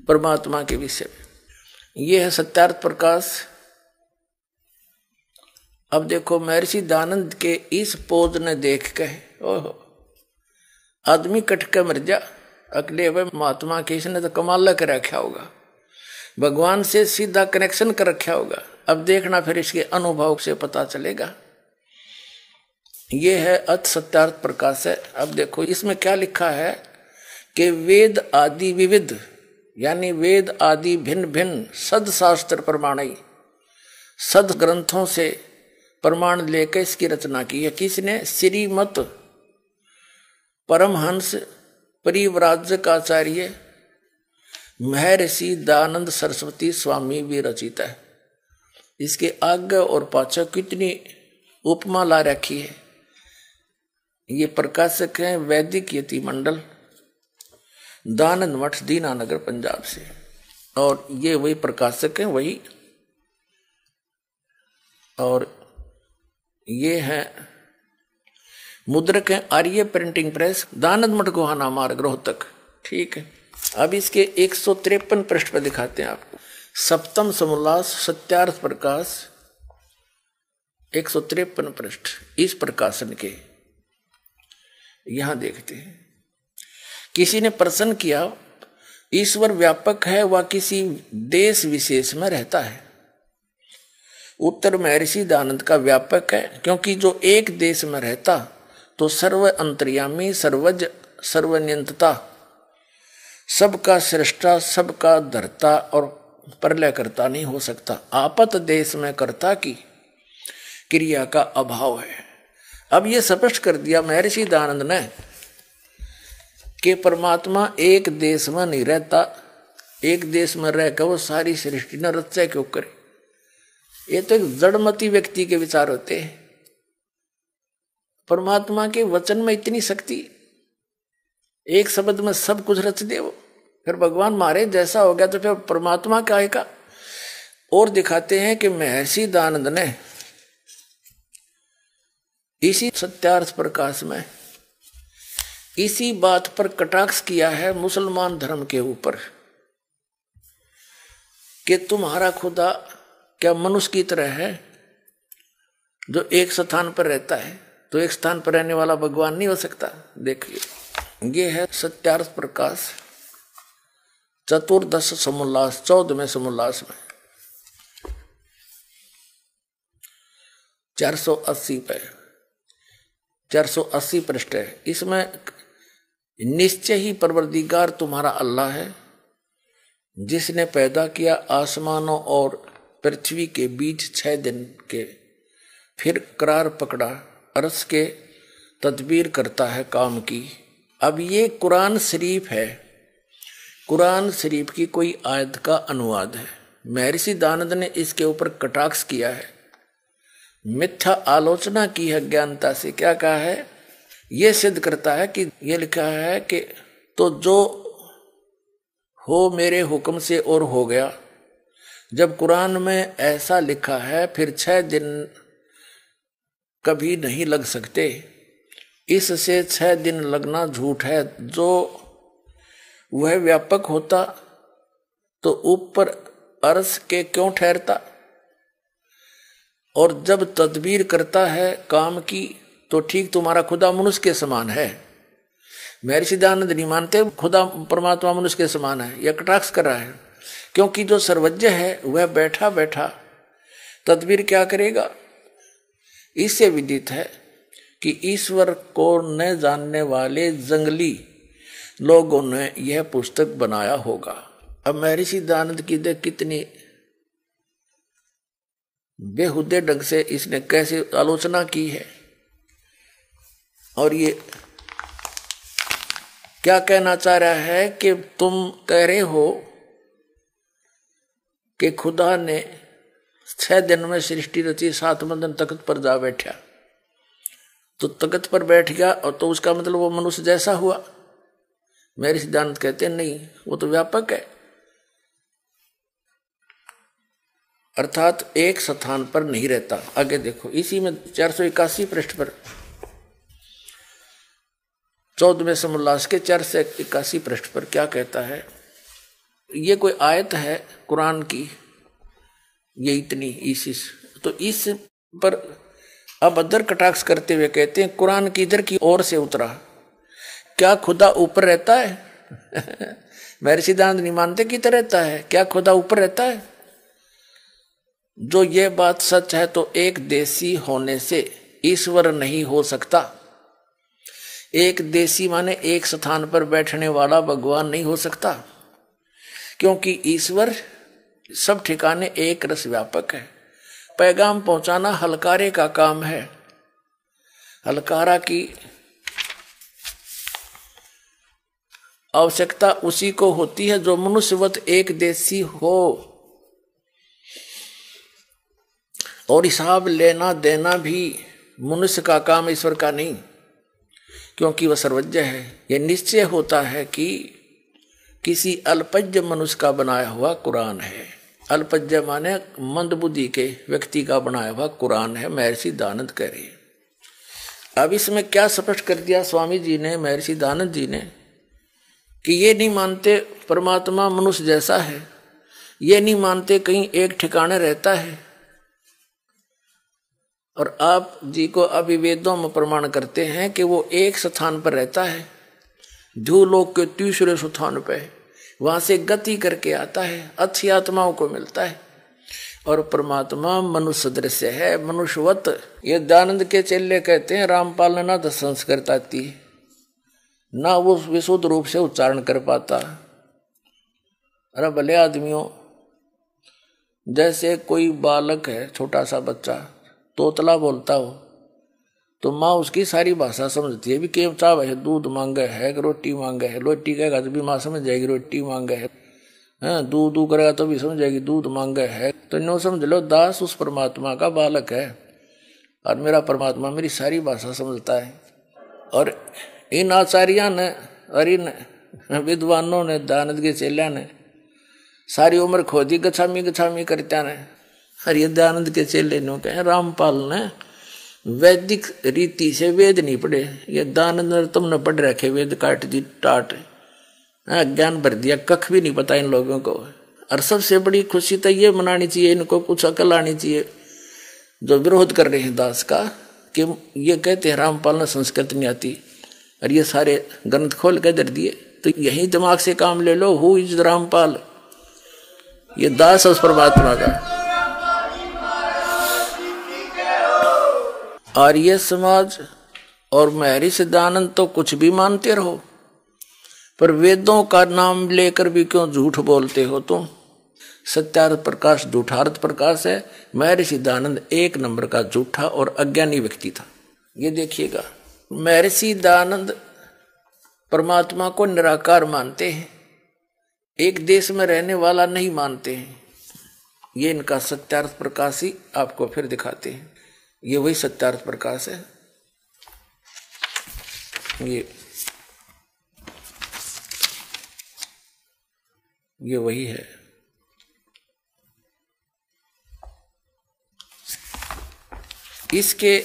परमात्मा के विषय में। ये है सत्यार्थ प्रकाश। अब देखो महर्षि दयानंद के इस पोज ने देख के ओहो आदमी कट के मर जा, अगले वे महात्मा के इसने तो कमाल कर रखा होगा, भगवान से सीधा कनेक्शन कर रखा होगा। अब देखना फिर इसके अनुभव से पता चलेगा। ये है अथ सत्यार्थ प्रकाश है। अब देखो इसमें क्या लिखा है कि वेद आदि विविध, यानी वेद आदि भिन्न भिन्न सद शास्त्र प्रमाणई, सद ग्रंथों से प्रमाण लेकर इसकी रचना की है। किसने? श्रीमत परमहंस परिव्राजकाचार्य महर्षि दयानंद सरस्वती स्वामी भी रचित है। इसके आगे और पाछे कितनी उपमा ला रखी है। ये प्रकाशक हैं वैदिक यति मंडल, दानंद मठ, दीनानगर, पंजाब से। और ये वही प्रकाशक हैं, वही। और ये है मुद्रक है आर्य प्रिंटिंग प्रेस, दानंद मठ गोहाना मार्ग, रोहतक। ठीक है। अब इसके 153 पृष्ठ पर दिखाते हैं आपको। सप्तम समोल्लास सत्यार्थ प्रकाश 153 पृष्ठ इस प्रकाशन के। यहां देखते हैं, किसी ने प्रश्न किया ईश्वर व्यापक है व किसी देश विशेष में रहता है? उत्तर महर्षि दयानंद का व्यापक है, क्योंकि जो एक देश में रहता तो सर्व अंतर्यामी, सर्वज, सर्वनियंता, सबका सृष्टा, सबका धर्ता और प्रलय करता नहीं हो सकता। आपत देश में कर्ता की क्रिया का अभाव है। अब ये स्पष्ट कर दिया महर्षि दयानंद ने कि परमात्मा एक देश में नहीं रहता, एक देश में रहकर वो सारी सृष्टि न रचा क्यों करे। ये तो एक जड़मती व्यक्ति के विचार होते हैं। परमात्मा के वचन में इतनी शक्ति, एक शब्द में सब कुछ रच दे वो। फिर भगवान मारे जैसा हो गया तो फिर परमात्मा क्या आएगा। और दिखाते हैं कि महर्षि दयानंद ने इसी सत्यार्थ प्रकाश में इसी बात पर कटाक्ष किया है मुसलमान धर्म के ऊपर कि तुम्हारा खुदा क्या मनुष्य की तरह है जो एक स्थान पर रहता है? तो एक स्थान पर रहने वाला भगवान नहीं हो सकता। देखिए, ये है सत्यार्थ प्रकाश चतुर्दश समोल्लास, 14वें समोल्लास में 480 पे 480 पृष्ठ है। इसमें निश्चय ही परवरदिगार तुम्हारा अल्लाह है, जिसने पैदा किया आसमानों और पृथ्वी के बीच 6 दिन के, फिर करार पकड़ा, अर्श के तदबीर करता है काम की। अब ये कुरान शरीफ है, कुरान शरीफ की कोई आयत का अनुवाद है। महर्षि दयानंद ने इसके ऊपर कटाक्ष किया है, मिथ्या आलोचना की है ज्ञानता से। क्या कहा है? यह सिद्ध करता है कि यह लिखा है कि तो जो हो मेरे हुक्म से और हो गया। जब कुरान में ऐसा लिखा है फिर 6 दिन कभी नहीं लग सकते, इससे 6 दिन लगना झूठ है। जो वह व्यापक होता तो ऊपर अर्श के क्यों ठहरता? और जब तदबीर करता है काम की तो ठीक तुम्हारा खुदा मनुष्य के समान है। महर्षि दयानंद नहीं मानते खुदा परमात्मा मनुष्य के समान है, यह कटाक्ष कर रहा है। क्योंकि जो सर्वज्ञ है वह बैठा बैठा तदबीर क्या करेगा? इससे विदित है कि ईश्वर को न जानने वाले जंगली लोगों ने यह पुस्तक बनाया होगा। अब महर्षि दयानंद की देख कितनी बेहुदे ढंग से इसने कैसे आलोचना की है। और ये क्या कहना चाह रहा है कि तुम कह रहे हो कि खुदा ने 6 दिन में सृष्टि रची, 7वें दिन तख्त पर जा बैठा। तो तख्त पर बैठ गया और तो उसका मतलब वो मनुष्य जैसा हुआ। महर्षि दयानंद कहते हैं नहीं, वो तो व्यापक है, अर्थात एक स्थान पर नहीं रहता। आगे देखो, इसी में 481 पृष्ठ पर 14वें समोल्लास के 481 पृष्ठ पर क्या कहता है? ये कोई आयत है कुरान की, ये इतनी इस तो इस पर अब अदर कटाक्ष करते हुए कहते हैं कुरान किधर की ओर से उतरा? क्या खुदा ऊपर रहता है? महर्षि दयानंद नहीं मानते किधर रहता है। क्या खुदा ऊपर रहता है? जो ये बात सच है तो एक देशी होने से ईश्वर नहीं हो सकता। एक देशी माने एक स्थान पर बैठने वाला भगवान नहीं हो सकता, क्योंकि ईश्वर सब ठिकाने एक रस व्यापक है। पैगाम पहुंचाना हलकारे का काम है। हलकारा की आवश्यकता उसी को होती है जो मनुष्यवत एक देशी हो, और हिसाब लेना देना भी मनुष्य का काम, ईश्वर का नहीं, क्योंकि वह सर्वज्ञ है। यह निश्चय होता है कि किसी अल्पज्ञ मनुष्य का बनाया हुआ कुरान है। अल्पज्ञ माने मंदबुद्धि के व्यक्ति का बनाया हुआ कुरान है, महर्षि दयानंद कह रहे हैं। अब इसमें क्या स्पष्ट कर दिया स्वामी जी ने, महर्षि दयानंद जी ने, कि ये नहीं मानते परमात्मा मनुष्य जैसा है, ये नहीं मानते कहीं एक ठिकाने रहता है, और आप जी को अभी वेदों में प्रमाण करते हैं कि वो एक स्थान पर रहता है, ध्रुवलोक के तीसरे स्थान पे, वहां से गति करके आता है, अच्छी आत्माओं को मिलता है, और परमात्मा मनुष्य दृश्य है, मनुष्यवत। ये दयानंद के चेले कहते हैं रामपाल ने ना तो संस्कृत आती, ना वो विशुद्ध रूप से उच्चारण कर पाता। अरे भले आदमियों, जैसे कोई बालक है, छोटा सा बच्चा तोतला बोलता हो, तो माँ उसकी सारी भाषा समझती है। भी केव चाव है, दूध मांगे है, रोटी मांगे है, रोटी कहेगा तो भी माँ समझ जाएगी रोटी मांगे है, दूध दू करेगा तो भी समझ जाएगी दूध मांगे है। तो नो समझ लो दास उस परमात्मा का बालक है, और मेरा परमात्मा मेरी सारी भाषा समझता है। और इन आचार्यों ने और इन विद्वानों ने, दयानंद के चेलिया ने सारी उम्र खोदी गछामी गछामी करता ने। और ये दयानंद के चेले नो कहे रामपाल ने वैदिक रीति से वेद नहीं पढ़े, ये दयानंद ने तुमने पढ़ रखे वेद काट दी टाट, ज्ञान भर दिया, कख भी नहीं पता इन लोगों को। और सबसे बड़ी खुशी तो ये मनानी चाहिए, इनको कुछ अकल आनी चाहिए जो विरोध कर रहे हैं दास का, कि ये कहते हैं रामपाल ने संस्कृत नहीं आती, और ये सारे ग्रंथ खोल के दर दिए। तो यही दिमाग से काम ले लो, हु इज रामपाल, ये दास उस परमात्मा का। आर्य समाज और महर्षि दयानंद तो कुछ भी मानते रहो, पर वेदों का नाम लेकर भी क्यों झूठ बोलते हो तुम। सत्यार्थ प्रकाश झूठार्थ प्रकाश है, महर्षि दयानंद एक नंबर का झूठा और अज्ञानी व्यक्ति था। ये देखिएगा, महर्षि दयानंद परमात्मा को निराकार मानते हैं, एक देश में रहने वाला नहीं मानते हैं। ये इनका सत्यार्थ प्रकाश ही आपको फिर दिखाते हैं। ये वही सत्यार्थ प्रकाश है, ये वही है। इसके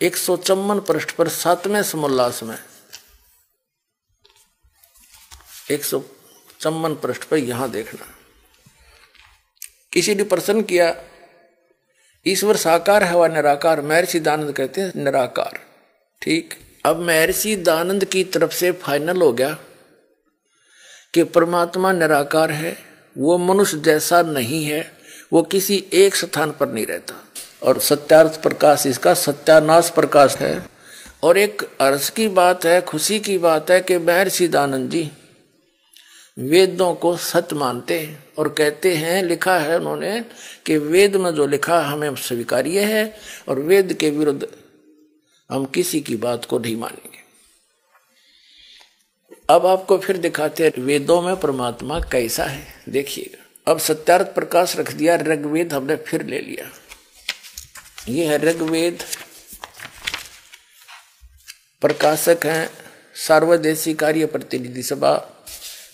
154 पृष्ठ पर 7वें समोल्लास में 154 पृष्ठ पर यहां देखना, किसी ने प्रश्न किया ईश्वर साकार है व निराकार। महर्षि दयानंद कहते हैं निराकार। ठीक, अब महर्षि दयानंद की तरफ से फाइनल हो गया कि परमात्मा निराकार है, वो मनुष्य जैसा नहीं है, वो किसी एक स्थान पर नहीं रहता। और सत्यार्थ प्रकाश इसका सत्यानाश प्रकाश है। और एक हर्ष की बात है, खुशी की बात है कि महर्षि दयानंद जी वेदों को सत्य मानते हैं और कहते हैं, लिखा है उन्होंने कि वेद में जो लिखा हमें स्वीकार्य है और वेद के विरुद्ध हम किसी की बात को नहीं मानेंगे। अब आपको फिर दिखाते हैं वेदों में परमात्मा कैसा है, देखिएगा। अब सत्यार्थ प्रकाश रख दिया, ऋग्वेद हमने फिर ले लिया। ये है ऋग्वेद, प्रकाशक हैं सार्वदेशी कार्य प्रतिनिधि सभा,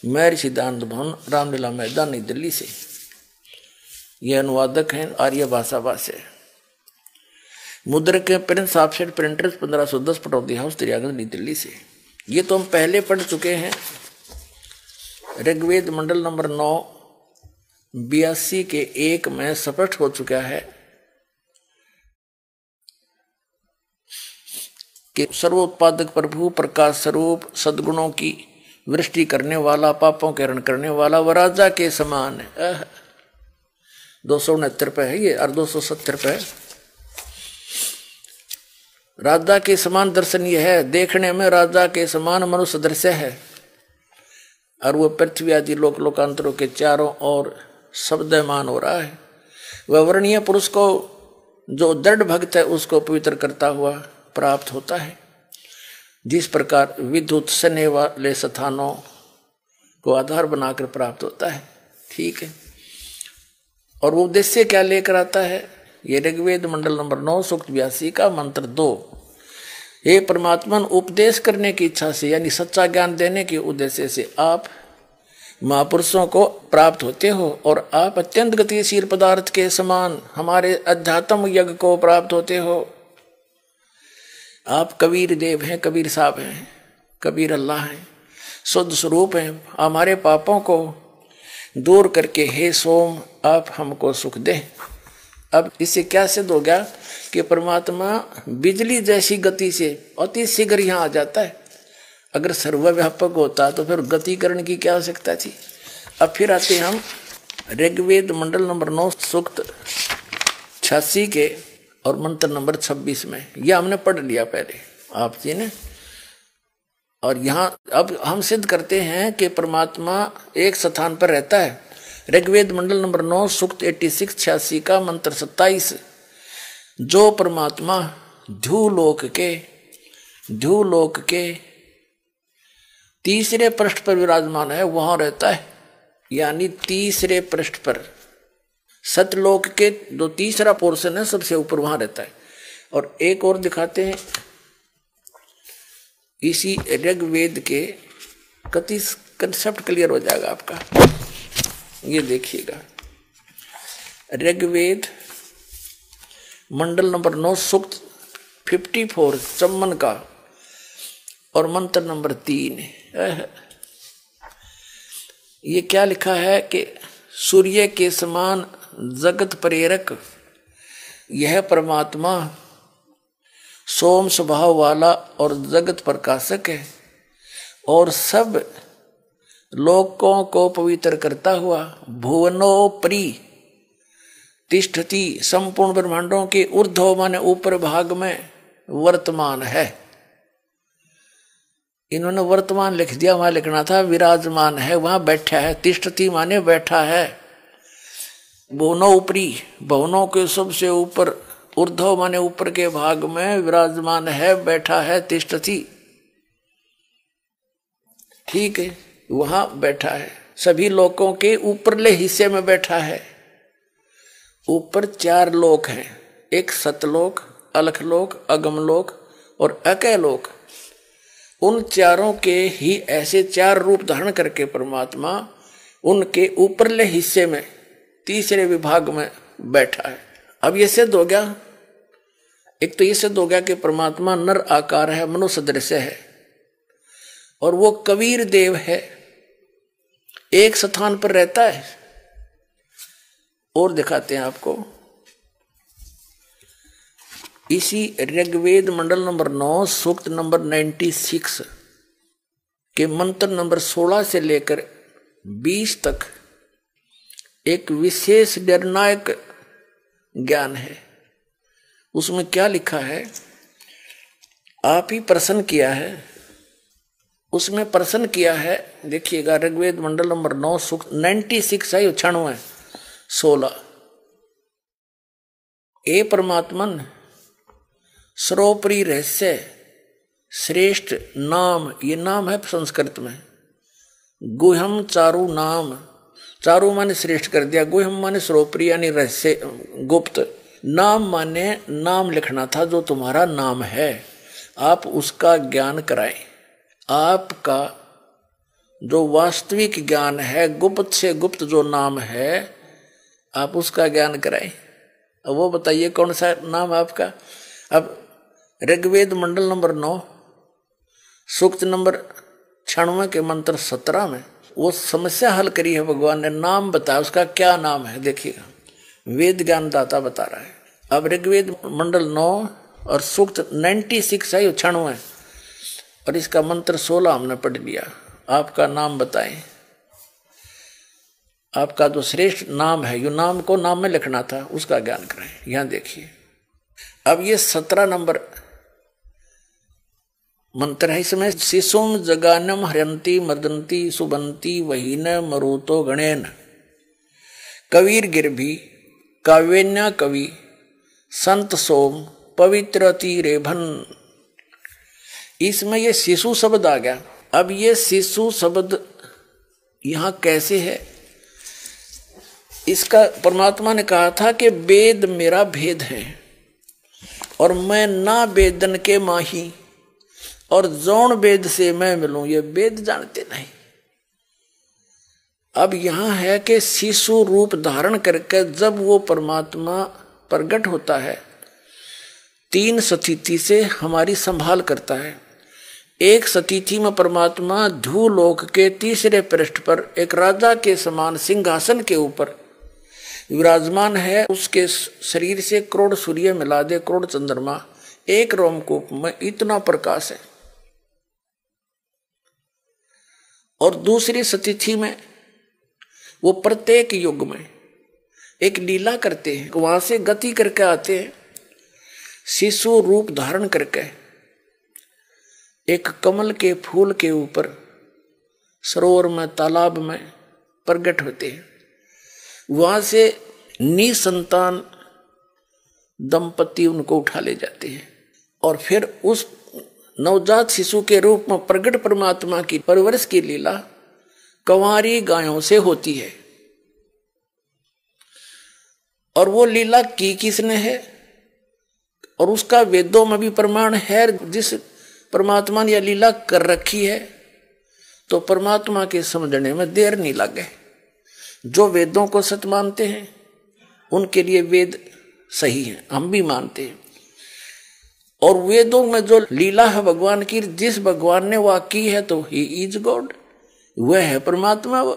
महर्षि दयानंद भवन, रामलीला मैदान, नई दिल्ली से। ये अनुवादक हैं आर्य भाषा भाष्य। मुद्रक के Prince Offset Printers 1510 Pataudi house, Tiriyaganj, Nai Delhi से। ये तो हम पहले पढ़ चुके हैं। ऋग्वेद मंडल नंबर 9 82 के 1 में स्पष्ट हो चुका है कि सर्वोत्पादक प्रभु, प्रकाश स्वरूप, सद्गुणों की वृष्टि करने वाला, पापों के हरण करने वाला, वह राजा के समान है। 269 पे है ये और 270 पे है। राजा के समान दर्शन ये है, देखने में राजा के समान मनुष्य दृश्य है, और वो पृथ्वी आदि लोक लोकांतरों के चारों ओर शब्दमान हो रहा है। वह वर्णीय पुरुष को जो दृढ़ भक्त है उसको पवित्र करता हुआ प्राप्त होता है। जिस प्रकार विद्युत सने वाले स्थानों को आधार बनाकर प्राप्त होता है। ठीक है। और वो उद्देश्य क्या लेकर आता है? ये ऋग्वेद मंडल नंबर 9 सूक्त 82 का मंत्र 2। ये परमात्मा उपदेश करने की इच्छा से यानी सच्चा ज्ञान देने के उद्देश्य से आप महापुरुषों को प्राप्त होते हो और आप अत्यंत गतिशील पदार्थ के समान हमारे अध्यात्म यज्ञ को प्राप्त होते हो। आप कबीर देव हैं, कबीर साहब हैं, कबीर अल्लाह हैं, शुद्ध स्वरूप हैं। हमारे पापों को दूर करके हे सोम आप हमको सुख दें। अब इससे क्या सिद्ध हो गया कि परमात्मा बिजली जैसी गति से अति शीघ्र यहाँ आ जाता है। अगर सर्वव्यापक होता तो फिर गतिकरण की क्या आवश्यकता थी। अब फिर आते हम ऋग्वेद मंडल नंबर 9 सूक्त 86 के और मंत्र नंबर 26 में। यह हमने पढ़ लिया पहले आप जी ने। और यहाँ अब हम सिद्ध करते हैं कि परमात्मा एक स्थान पर रहता है। ऋग्वेद मंडल नंबर 9 सूक्त 86 का मंत्र 27। जो परमात्मा ध्युलोक के तीसरे पृष्ठ पर विराजमान है वहां रहता है। यानी तीसरे पृष्ठ पर सतलोक के जो तीसरा पोर्शन है सबसे ऊपर वहां रहता है। और एक और दिखाते हैं इसी ऋग्वेद के कति कंसेप्ट क्लियर हो जाएगा आपका। ये देखिएगा ऋग्वेद मंडल नंबर 9 सूक्त 54 चम्मन का और मंत्र नंबर 3। ये क्या लिखा है कि सूर्य के समान जगत प्रेरक यह परमात्मा सोम स्वभाव वाला और जगत प्रकाशक है और सब लोकों को पवित्र करता हुआ भुवनोपरि तिष्ठति संपूर्ण ब्रह्मांडों के ऊर्ध्व माने ऊपर भाग में वर्तमान है। इन्होंने वर्तमान लिख दिया, वहां लिखना था विराजमान है, वहां बैठा है। तिष्ठति माने बैठा है। भुवनोपरि भवनों के सबसे ऊपर, ऊर्ध्व माने ऊपर के भाग में विराजमान है, बैठा है, तिष्ठति। ठीक है, वहां बैठा है। सभी लोकों के ऊपरले हिस्से में बैठा है। ऊपर 4 लोक हैं, एक सतलोक, अलखलोक, अगमलोक और अकैलोक। उन चारों के ही ऐसे 4 रूप धारण करके परमात्मा उनके ऊपरले हिस्से में तीसरे विभाग में बैठा है। अब ये सिद्ध हो गया, एक तो ये सिद्ध हो गया कि परमात्मा नर आकार है, मनुष्य दृश्य है और वो कबीर देव है, एक स्थान पर रहता है। और दिखाते हैं आपको इसी ऋग्वेद मंडल नंबर 9 सूक्त नंबर 96 के मंत्र नंबर 16 से लेकर 20 तक एक विशेष निर्णायक ज्ञान है। उसमें क्या लिखा है? आप ही प्रश्न किया है, उसमें प्रश्न किया है। देखिएगा ऋग्वेद मंडल नंबर 9 सूक्त 96 है, 96 16। ए परमात्मन सर्वोपरि रहस्य श्रेष्ठ नाम, ये नाम है संस्कृत में। गुह्यम चारु नाम, चारु माने श्रेष्ठ कर दिया, गुह्यम माने सर्वोपरि यानी रहस्य गुप्त। नाम माने नाम लिखना था, जो तुम्हारा नाम है आप उसका ज्ञान कराएं। आपका जो वास्तविक ज्ञान है, गुप्त से गुप्त जो नाम है, आप उसका ज्ञान कराएं। अब वो बताइए कौन सा नाम आपका। अब ऋग्वेद मंडल नंबर 9 सूक्त नंबर 96 के मंत्र 17 में वो समस्या हल करी है भगवान ने। नाम बताया, उसका क्या नाम है देखिएगा, वेद ज्ञान दाता बता रहा है। अब ऋग्वेद मंडल 9 और सूक्त 96 है, 96 और इसका मंत्र 16 हमने पढ़ लिया। आपका नाम बताएं, आपका जो श्रेष्ठ नाम है, यो नाम को नाम में लिखना था, उसका ज्ञान कराएं। यहां देखिए अब ये 17 नंबर मंत्र है। इसमें शिशुम जगानम हरंती मर्दंती सुबंती वहीन मरुतो गणेन कबीर गिरभी काव्यन्या कवि संत सोम पवित्र तीरे भन। इसमें ये शिशु शब्द आ गया। अब ये शिशु शब्द यहां कैसे है? इसका परमात्मा ने कहा था कि वेद मेरा भेद है और मैं ना वेदन के माही, और जौन वेद से मैं मिलूं ये वेद जानते नहीं। अब यहां है कि शिशु रूप धारण करके जब वो परमात्मा प्रकट होता है, 3 स्थिति से हमारी संभाल करता है। एक स्थिति में परमात्मा ध्रुवलोक के तीसरे पृष्ठ पर एक राजा के समान सिंहासन के ऊपर विराजमान है। उसके शरीर से करोड़ सूर्य मिला दे, करोड़ चंद्रमा एक रोमकूप में, इतना प्रकाश है। और दूसरी स्थिति में वो प्रत्येक युग में एक लीला करते हैं, वहां से गति करके आते हैं, शिशु रूप धारण करके एक कमल के फूल के ऊपर सरोवर में, तालाब में प्रकट होते हैं। वहां से निसंतान दंपति उनको उठा ले जाते हैं और फिर उस नवजात शिशु के रूप में प्रकट परमात्मा की परवरिश की लीला कंवारी गायों से होती है। और वो लीला की किसने है? और उसका वेदों में भी प्रमाण है। जिस परमात्मा ने यह लीला कर रखी है तो परमात्मा के समझने में देर नहीं लगे। जो वेदों को सत्य मानते हैं उनके लिए वेद सही है, हम भी मानते हैं। और वेदों में जो लीला है भगवान की, जिस भगवान ने वह की है तो ही इज गॉड, वह है परमात्मा। वो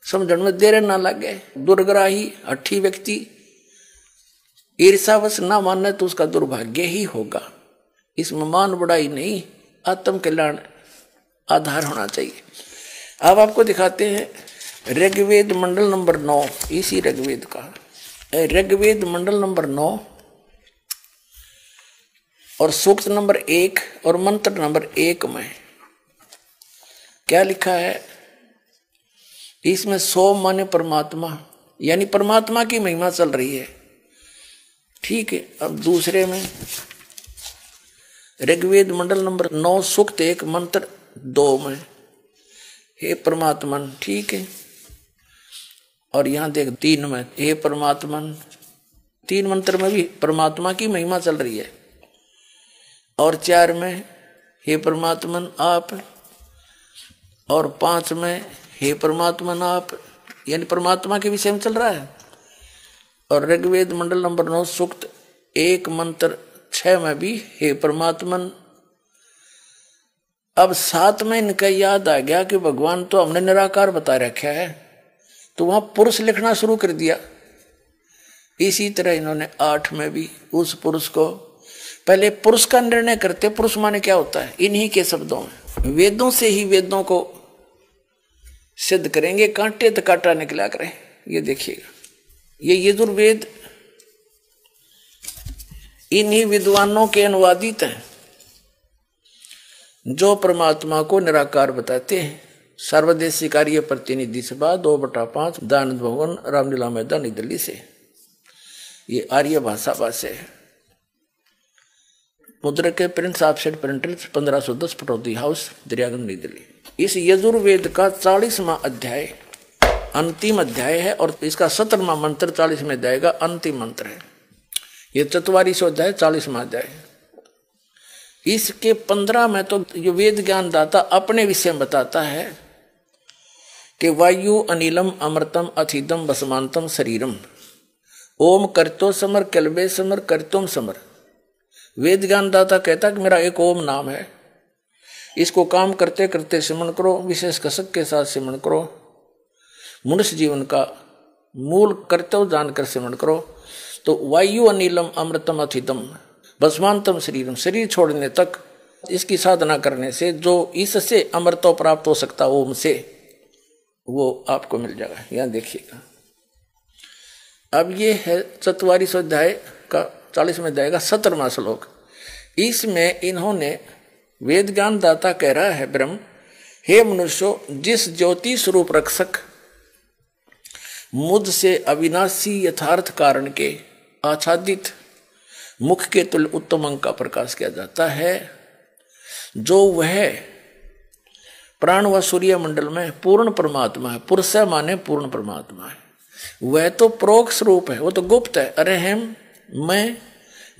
समझने में देर ना लगे। दुर्ग्राही हठी व्यक्ति ईर्षावश ना माने तो उसका दुर्भाग्य ही होगा। इसमें मान बढ़ाई नहीं, आत्म कल्याण आधार होना चाहिए। अब आपको दिखाते हैं ऋग्वेद मंडल नंबर 9, इसी ऋग्वेद का ऋग्वेद मंडल नंबर 9 और सूक्त नंबर 1 और मंत्र नंबर 1 में क्या लिखा है? इसमें सोम माने परमात्मा, यानी परमात्मा की महिमा चल रही है। ठीक है। अब दूसरे में ऋग्वेद मंडल नंबर 9 सूक्त 1 मंत्र 2 में हे परमात्मन, ठीक है। और यहां देख 3 में हे परमात्मन, 3 मंत्र में भी परमात्मा की महिमा चल रही है। और 4 में हे परमात्मन आप, और 5 में हे परमात्मन आप, यानी परमात्मा के विषय में चल रहा है। और ऋग्वेद मंडल नंबर 9 सूक्त 1 मंत्र 6 में भी हे परमात्मन। अब 7 में इनका याद आ गया कि भगवान तो हमने निराकार बता रखा है, तो वहां पुरुष लिखना शुरू कर दिया। इसी तरह इन्होंने 8 में भी उस पुरुष को, पहले पुरुष का निर्णय करते, पुरुष माने क्या होता है इन्हीं के शब्दों में। वेदों से ही वेदों को सिद्ध करेंगे, कांटे तो कांटा निकला करें। ये देखिएगा, ये यजुर्वेद इन्हीं विद्वानों के अनुवादित हैं जो परमात्मा को निराकार बताते हैं। सर्वदेशी कार्य प्रतिनिधि सभा 2/5 दानंद भवन रामलीला मैदान नई दिल्ली से। ये आर्य भाषा भाष्य है। मुद्रा के print offset printer 1510 Pataudi house Daryaganj नई दिल्ली। इस यजुर्वेद का 40वां अध्याय अंतिम अध्याय है और इसका 17वां मंत्र 40वें अध्याय का अंतिम मंत्र है। ये 44वां अध्याय 40वां अध्याय। इसके 15 में तो ये वेद ज्ञान दाता अपने विषय में बताता है कि वायु अनिलम अमृतम अथिदम बसमांतम शरीरम ओम करतो समर कलबे समर करतोम समर। वेद ज्ञान दाता कहता कि मेरा एक ओम नाम है, इसको काम करते करते सिमरण करो, विशेष कसक के साथ सिमरण करो, मनुष्य जीवन का मूल कर्तव्य जानकर सिमरण करो। तो वायु अनिलम अमृतम अथितम भस्मांतम शरीरम, शरीर छोड़ने तक इसकी साधना करने से जो इससे अमृतो प्राप्त हो सकता ओम से, वो आपको मिल जाएगा। यहां देखिएगा। अब ये है 44वां अध्याय का 40वें अध्याय का 17वां श्लोक। इसमें इन्होंने वेद ज्ञान दाता कह रहा है ब्रह्म, हे मनुष्यों, जिस ज्योति स्वरूप रक्षक मुझसे अविनाशी यथार्थ कारण के आच्छादित मुख के तुल्य उत्तम अंग का प्रकाश किया जाता है, जो वह प्राण व सूर्य मंडल में पूर्ण परमात्मा है। पुरुष माने पूर्ण परमात्मा है। वह तो प्रोक्ष रूप है, वो तो गुप्त है। अरे हम मैं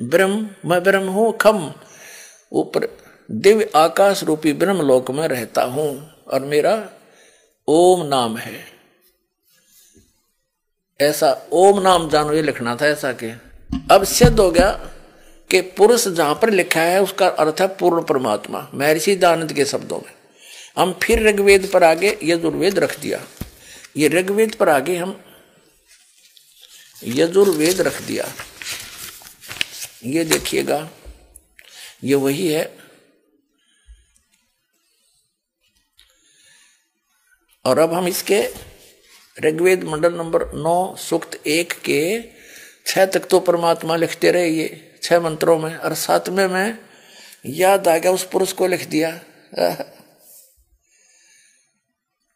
ब्रह्म हूं, खम ऊपर दिव्य आकाश रूपी ब्रह्म लोक में रहता हूं और मेरा ओम नाम है। ऐसा ओम नाम जानो ये लिखना था ऐसा के। अब सिद्ध हो गया कि पुरुष जहां पर लिखा है उसका अर्थ है पूर्ण परमात्मा, महर्षि दयानंद के शब्दों में। हम फिर ऋग्वेद पर आगे यजुर्वेद रख दिया। ये ऋग्वेद पर आगे हम यजुर्वेद रख दिया। ये देखिएगा, ये वही है। और अब हम इसके ऋग्वेद मंडल नंबर 9 सूक्त 1 के 6 तक तो परमात्मा लिखते रहे, ये 6 मंत्रों में। और 7वें में याद आ गया, उस पुरुष को लिख दिया।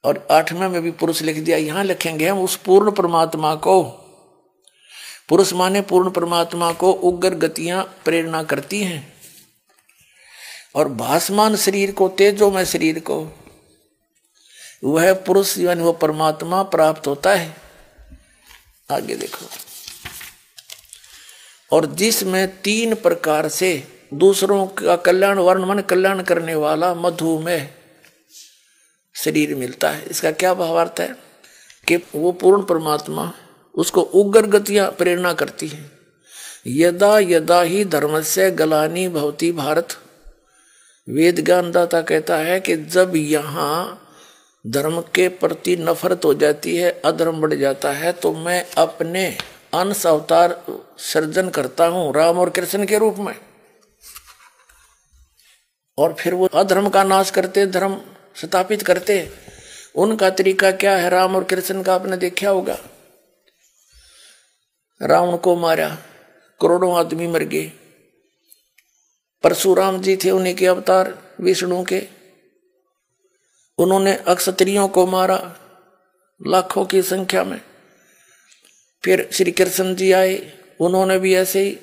और 8वें में भी पुरुष लिख दिया। यहां लिखेंगे हम उस पूर्ण परमात्मा को। पुरुष माने पूर्ण परमात्मा को उग्र गतियां प्रेरणा करती हैं, और भासमान शरीर को, तेजोमय शरीर को वह पुरुष यानी वो परमात्मा प्राप्त होता है। आगे देखो, और जिसमें 3 प्रकार से दूसरों का कल्याण, वर्ण मन कल्याण करने वाला मधुमेह शरीर मिलता है। इसका क्या भावार्थ है कि वो पूर्ण परमात्मा उसको उग्र गतियां प्रेरणा करती है। यदा यदा ही धर्मस्य गलानी भवती भारत। वेद ज्ञानदाता कहता है कि जब यहाँ धर्म के प्रति नफरत हो जाती है, अधर्म बढ़ जाता है, तो मैं अपने अंश अवतार सृजन करता हूं राम और कृष्ण के रूप में। और फिर वो अधर्म का नाश करते, धर्म स्थापित करते। उनका तरीका क्या है? राम और कृष्ण का आपने देखा होगा। रावण को मारा, करोड़ों आदमी मर गए। परशुराम जी थे उन्हीं के अवतार विष्णु के, उन्होंने अक्षत्रियों को मारा लाखों की संख्या में। फिर श्री कृष्ण जी आए, उन्होंने भी ऐसे ही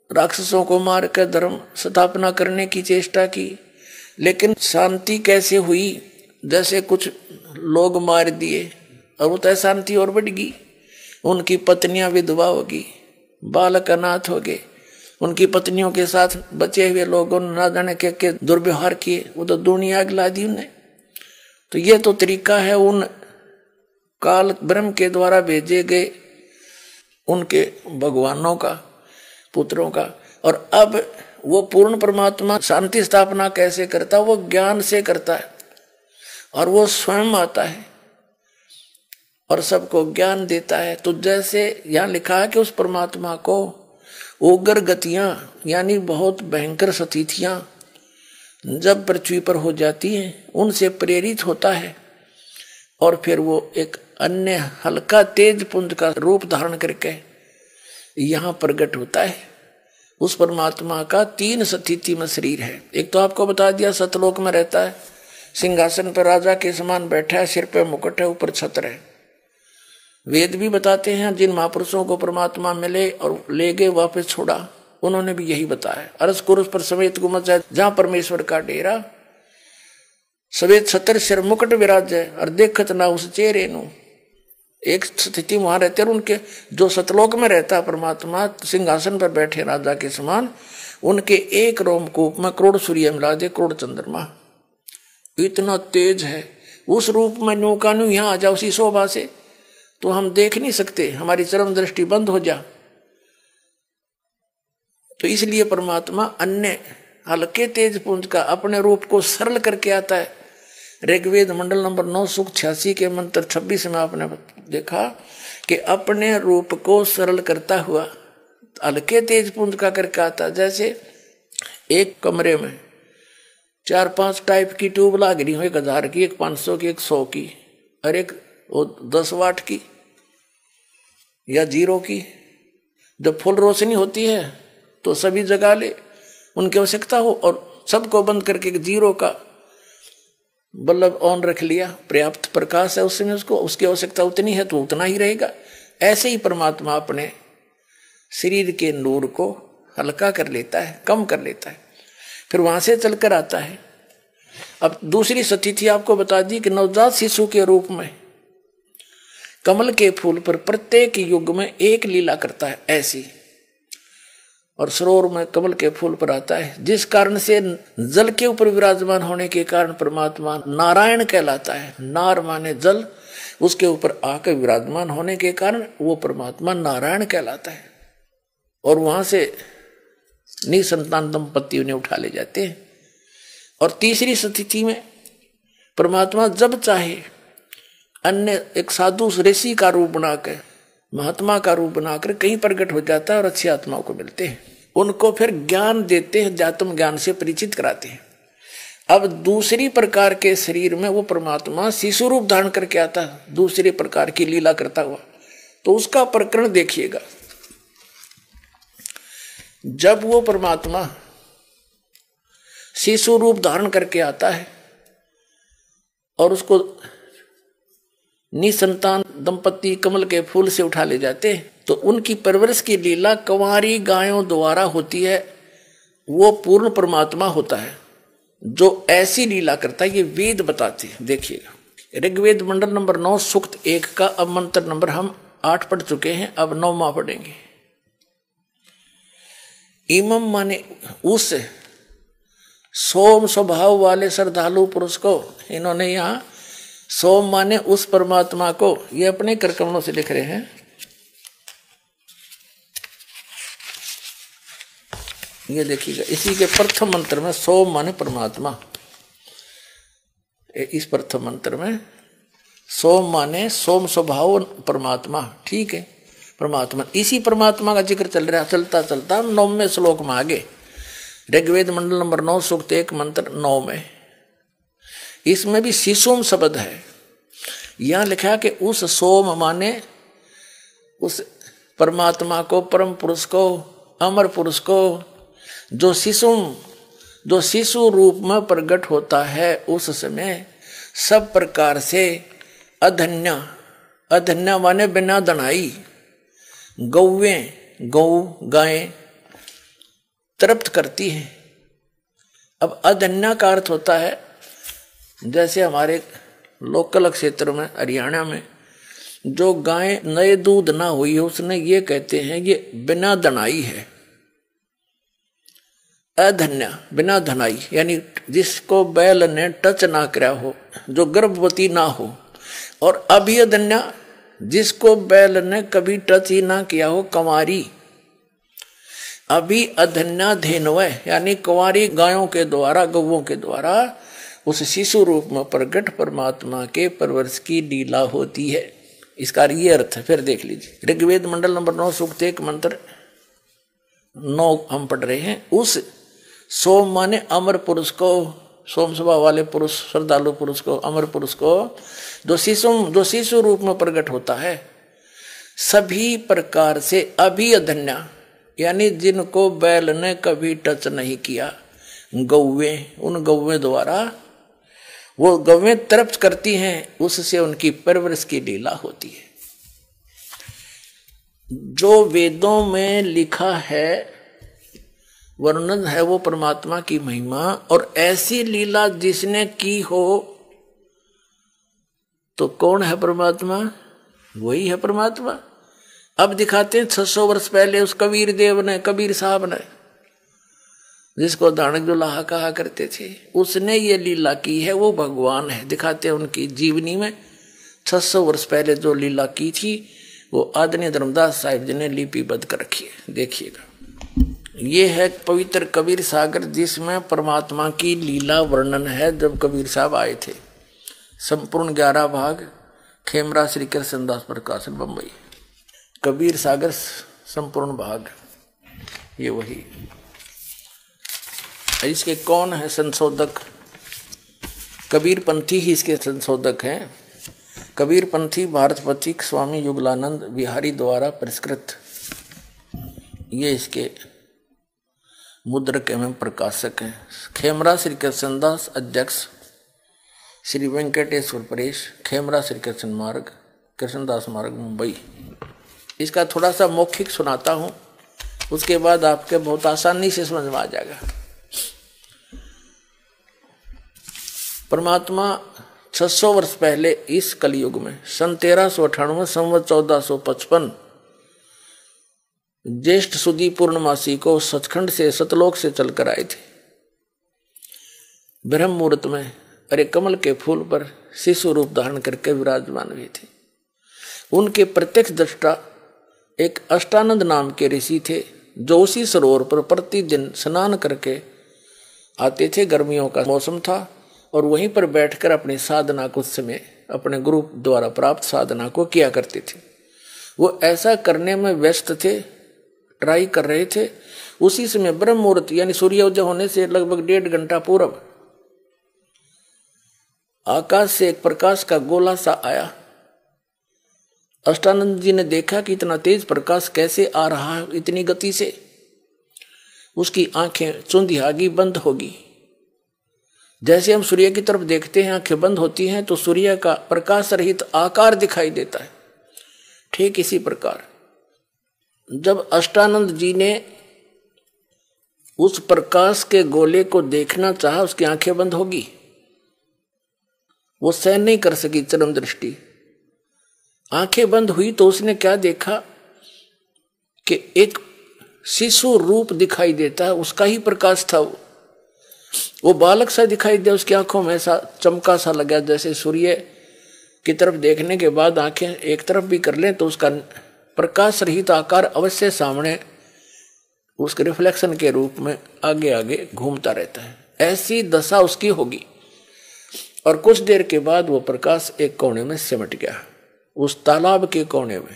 राक्षसों को मार कर धर्म स्थापना करने की चेष्टा की। लेकिन शांति कैसे हुई? जैसे कुछ लोग मार दिए और वो तो शांति और बढ़ गई। उनकी पत्नियां विधवा होगी, बालक अनाथ हो गए, उनकी पत्नियों के साथ बचे हुए लोगों ने ना जाने के दुर्व्यवहार किए, वो तो दुनिया गिला दी उन्हें। तो ये तो तरीका है उन काल ब्रह्म के द्वारा भेजे गए उनके भगवानों का, पुत्रों का। और अब वो पूर्ण परमात्मा शांति स्थापना कैसे करता? वो ज्ञान से करता है, और वो स्वयं आता है और सबको ज्ञान देता है। तो जैसे यहां लिखा है कि उस परमात्मा को उग्र गतियां यानी बहुत भयंकर स्थितियां जब पृथ्वी पर हो जाती हैं, उनसे प्रेरित होता है, और फिर वो एक अन्य हल्का तेज पुंज का रूप धारण करके यहां प्रकट होता है। उस परमात्मा का 3 स्थिति में शरीर है। एक तो आपको बता दिया सतलोक में रहता है, सिंहासन पर राजा के समान बैठा है, सिर पे मुकुट है, ऊपर छत्र है। वेद भी बताते हैं जिन महापुरुषों को परमात्मा मिले और ले गए वापस छोड़ा, उन्होंने भी यही बताया। अरस कुरुस पर समेत गुमत है, जहां परमेश्वर का डेरा, सवेत छत्र सिर मुकुट विराज है, और देखत ना उस चेहरे नु। एक स्थिति वहां रहते हैं उनके, जो सतलोक में रहता परमात्मा सिंहासन पर बैठे राजा के समान, उनके एक रोमकूप में करोड़ सूर्य मिला दे, करोड़ चंद्रमा। इतना तेज है उस रूप में। न्यू का न्यू यहाँ आ जाओ उसी शोभा से, तो हम देख नहीं सकते, हमारी चरम दृष्टि बंद हो जा। तो इसलिए परमात्मा अन्य हल्के तेज पुंज का अपने रूप को सरल करके आता है। ऋग्वेद मंडल नंबर 9 सूक्त 86 के मंत्र 26 में आपने देखा कि अपने रूप को सरल करता हुआ हल्के तेज पुंज का करके आता। जैसे एक कमरे में 4-5 टाइप की ट्यूब लाग रही हो, 1000 की, एक 500 की, एक 100 की, और एक 10 वाट की या 0 की। जब फुल रोशनी होती है तो सभी जगा ले, उनकी आवश्यकता हो, और सबको बंद करके 0 का बल्ब ऑन रख लिया, पर्याप्त प्रकाश है उसमें, उसको उसकी आवश्यकता उतनी है तो उतना ही रहेगा। ऐसे ही परमात्मा अपने शरीर के नूर को हल्का कर लेता है, कम कर लेता है, फिर वहां से चलकर आता है। अब दूसरी स्थिति आपको बता दी कि नवजात शिशु के रूप में कमल के फूल पर प्रत्येक युग में एक लीला करता है ऐसी, और सरोवर में कमल के फूल पर आता है, जिस कारण से जल के ऊपर विराजमान होने के कारण परमात्मा नारायण कहलाता है। नार माने जल, उसके ऊपर आकर विराजमान होने के कारण वो परमात्मा नारायण कहलाता है। और वहां से निसंतान दंपति उन्हें उठा ले जाते हैं। और तीसरी स्थिति में परमात्मा जब चाहे अन्य एक साधु ऋषि का रूप बनाकर, महात्मा का रूप बनाकर कहीं प्रकट हो जाता है और अच्छी आत्माओं को मिलते हैं, उनको फिर ज्ञान देते हैं, अध्यात्म ज्ञान से परिचित कराते हैं। अब दूसरी प्रकार के शरीर में वो परमात्मा शिशु रूप धारण करके आता है, दूसरी प्रकार की लीला करता हुआ, तो उसका प्रकरण देखिएगा। जब वो परमात्मा शिशु रूप धारण करके आता है और उसको निसंतान दंपति कमल के फूल से उठा ले जाते हैं, तो उनकी परवरिश की लीला कंवारी गायों द्वारा होती है। वो पूर्ण परमात्मा होता है जो ऐसी लीला करता है, ये वेद बताते हैं। देखिएगा ऋग्वेद मंडल नंबर 9 सूक्त 1 का अब मंत्र नंबर हम 8 पढ़ चुके हैं, अब 9वां पढ़ेंगे। इमम माने उस सोम स्वभाव वाले श्रद्धालु पुरुष को, इन्होंने यहाँ सोम माने उस परमात्मा को, ये अपने करकमलों से लिख रहे हैं। ये देखिएगा इसी के प्रथम मंत्र में सोम माने परमात्मा, इस प्रथम मंत्र में सोम माने सोम स्वभाव परमात्मा, ठीक है परमात्मा। इसी परमात्मा का जिक्र चलता चलता 9वें श्लोक में आगे ऋग्वेद मंडल नंबर 9 सूक्त 1 मंत्र 9 में, इसमें भी शिशुम शब्द है। यहां लिखा कि उस सोम माने उस परमात्मा को, परम पुरुष को, अमर पुरुष को, जो शिशु रूप में प्रकट होता है, उस समय सब प्रकार से अधन्या माने बिना दनाई गायें तृप्त करती हैं। अब अधन्या का अर्थ होता है, जैसे हमारे लोकल क्षेत्र में हरियाणा में जो गाय नए दूध ना हुई है, उसने ये कहते हैं ये बिना दनाई है। अधन्या बिना धनाई यानी जिसको बैल ने टच ना करा हो, जो गर्भवती ना हो। और अभिअधन्या जिसको बैल ने कभी टच ही ना किया हो, कंवारी। अभी अधन्या धेनवय यानी कुंवारी गायों के द्वारा, गौओं के द्वारा उस शिशु रूप में प्रकट परमात्मा के परवरिश की लीला होती है। इसका ये अर्थ है। फिर देख लीजिए ऋग्वेद मंडल नंबर 9 सूक्त 1 मंत्र 9 हम पढ़ रहे हैं। उस सोम माने अमर पुरुष को, सोम स्वभाव वाले पुरुष, श्रद्धालु पुरुष को, अमर पुरुष को, जो शिशु रूप में प्रकट होता है, सभी प्रकार से अभिअधन्या यानी जिनको बैल ने कभी टच नहीं किया, गौवे, उन गौवे द्वारा वो गौवें तृप्त करती हैं, उससे उनकी परवरिश की लीला होती है। जो वेदों में लिखा है, वर्णन है वो परमात्मा की महिमा, और ऐसी लीला जिसने की हो तो कौन है परमात्मा? वही है परमात्मा। अब दिखाते हैं 600 वर्ष पहले उस कबीर देव ने, कबीर साहब ने, जिसको दानक दुल्हा कहा करते थे, उसने ये लीला की है, वो भगवान है। दिखाते हैं उनकी जीवनी में 600 वर्ष पहले जो लीला की थी वो आदरणीय धर्मदास साहिब जी ने लिपिबद्ध कर रखी है। देखिएगा ये है पवित्र कबीर सागर, जिसमें परमात्मा की लीला वर्णन है। जब कबीर साहब आए थे, संपूर्ण 11 भाग, खेमरा श्री कृष्णदास प्रकाशन बम्बई। कबीर सागर संपूर्ण भाग, ये वही। इसके कौन है संशोधक? कबीर पंथी ही इसके संशोधक हैं। कबीर पंथी भारत पथिक स्वामी युगलानंद बिहारी द्वारा परिष्कृत, ये इसके मुद्रक एवं प्रकाशक हैं। खेमरा श्री कृष्णदास अध्यक्ष, श्री वेंकटेश्वर परेश, खेमरा श्री कृष्ण मार्ग, कृष्णदास मार्ग, मुंबई। इसका थोड़ा सा मौखिक सुनाता हूँ, उसके बाद आपके बहुत आसानी से समझ में आ जाएगा। परमात्मा 600 वर्ष पहले इस कलयुग में सन 1398 संवत 1455 ज्येष्ठ सुदी पूर्णमासी को सचखंड से सतलोक से चलकर आए थे। ब्रह्म मुहूर्त में अरे कमल के फूल पर शिशु रूप धारण करके विराजमान हुए थे। उनके प्रत्यक्ष दृष्टा एक अष्टानंद नाम के ऋषि थे, जो उसी सरोवर पर प्रतिदिन स्नान करके आते थे। गर्मियों का मौसम था और वहीं पर बैठकर अपनी साधना को उस समय अपने गुरु द्वारा प्राप्त साधना को किया करते थे। वो ऐसा करने में व्यस्त थे, ट्राई कर रहे थे। उसी समय ब्रह्म मुहूर्त यानी सूर्योदय होने से लगभग 1.5 घंटा पूर्व आकाश से एक प्रकाश का गोला सा आया। अष्टानंद जी ने देखा कि इतना तेज प्रकाश कैसे आ रहा है, इतनी गति से। उसकी आंखें चुंधियागी बंद होगी। जैसे हम सूर्य की तरफ देखते हैं, आंखें बंद होती हैं तो सूर्य का प्रकाश रहित आकार दिखाई देता है। ठीक इसी प्रकार जब अष्टानंद जी ने उस प्रकाश के गोले को देखना चाहा, उसकी आंखें बंद होगी, वो सहन नहीं कर सकी चरम दृष्टि। आंखें बंद हुई तो उसने क्या देखा कि एक शिशु रूप दिखाई देता है, उसका ही प्रकाश था। वो बालक सा दिखाई दिया, उसकी आंखों में ऐसा चमका सा लगा जैसे सूर्य की तरफ देखने के बाद आंखें एक तरफ भी कर लें तो उसका प्रकाश रहित आकार अवश्य सामने उसके रिफ्लेक्शन के रूप में आगे आगे घूमता रहता है। ऐसी दशा उसकी होगी। और कुछ देर के बाद वो प्रकाश एक कोने में सिमट गया, उस तालाब के कोने में।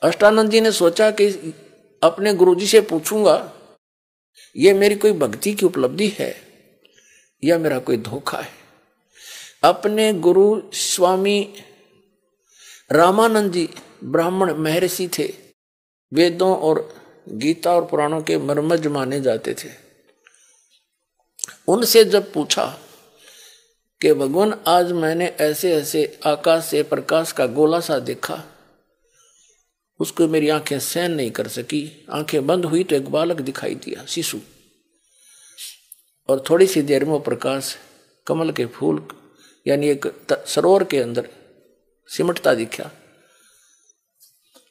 अष्टानंद जी ने सोचा कि अपने गुरुजी से पूछूंगा, ये मेरी कोई भक्ति की उपलब्धि है या मेरा कोई धोखा है। अपने गुरु स्वामी रामानंद जी ब्राह्मण महर्षि थे, वेदों और गीता और पुराणों के मर्मज्ञ माने जाते थे। उनसे जब पूछा कि भगवान आज मैंने ऐसे ऐसे आकाश से प्रकाश का गोला सा देखा, उसको मेरी आंखें सहन नहीं कर सकी। आंखें बंद हुई तो एक बालक दिखाई दिया, शिशु, और थोड़ी सी देर में वो प्रकाश कमल के फूल यानी एक सरोवर के अंदर सिमटता दिखा।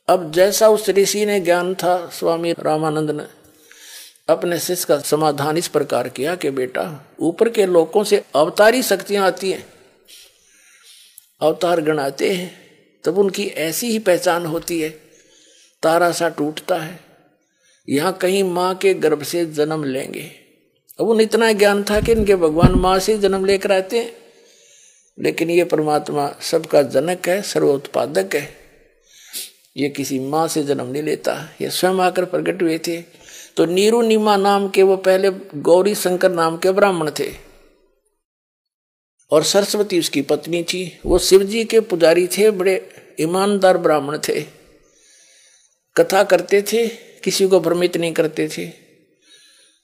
अब जैसा उस ऋषि ने ज्ञान था, स्वामी रामानंद ने अपने शिष्य का समाधान इस प्रकार किया कि बेटा, ऊपर के लोकों से अवतारी शक्तियां आती हैं, अवतार गणाते हैं, तब उनकी ऐसी ही पहचान होती है। तारा सा टूटता है, यहाँ कहीं माँ के गर्भ से जन्म लेंगे। अब उन्हें इतना ज्ञान था कि इनके भगवान माँ से जन्म लेकर आते हैं, लेकिन ये परमात्मा सबका जनक है, सर्वोत्पादक है। ये किसी माँ से जन्म नहीं लेता, ये स्वयं आकर प्रकट हुए थे। तो नीरू नीमा नाम के वो पहले गौरी शंकर नाम के ब्राह्मण थे और सरस्वती उसकी पत्नी थी। वो शिव जी के पुजारी थे, बड़े ईमानदार ब्राह्मण थे, कथा करते थे, किसी को भ्रमित नहीं करते थे।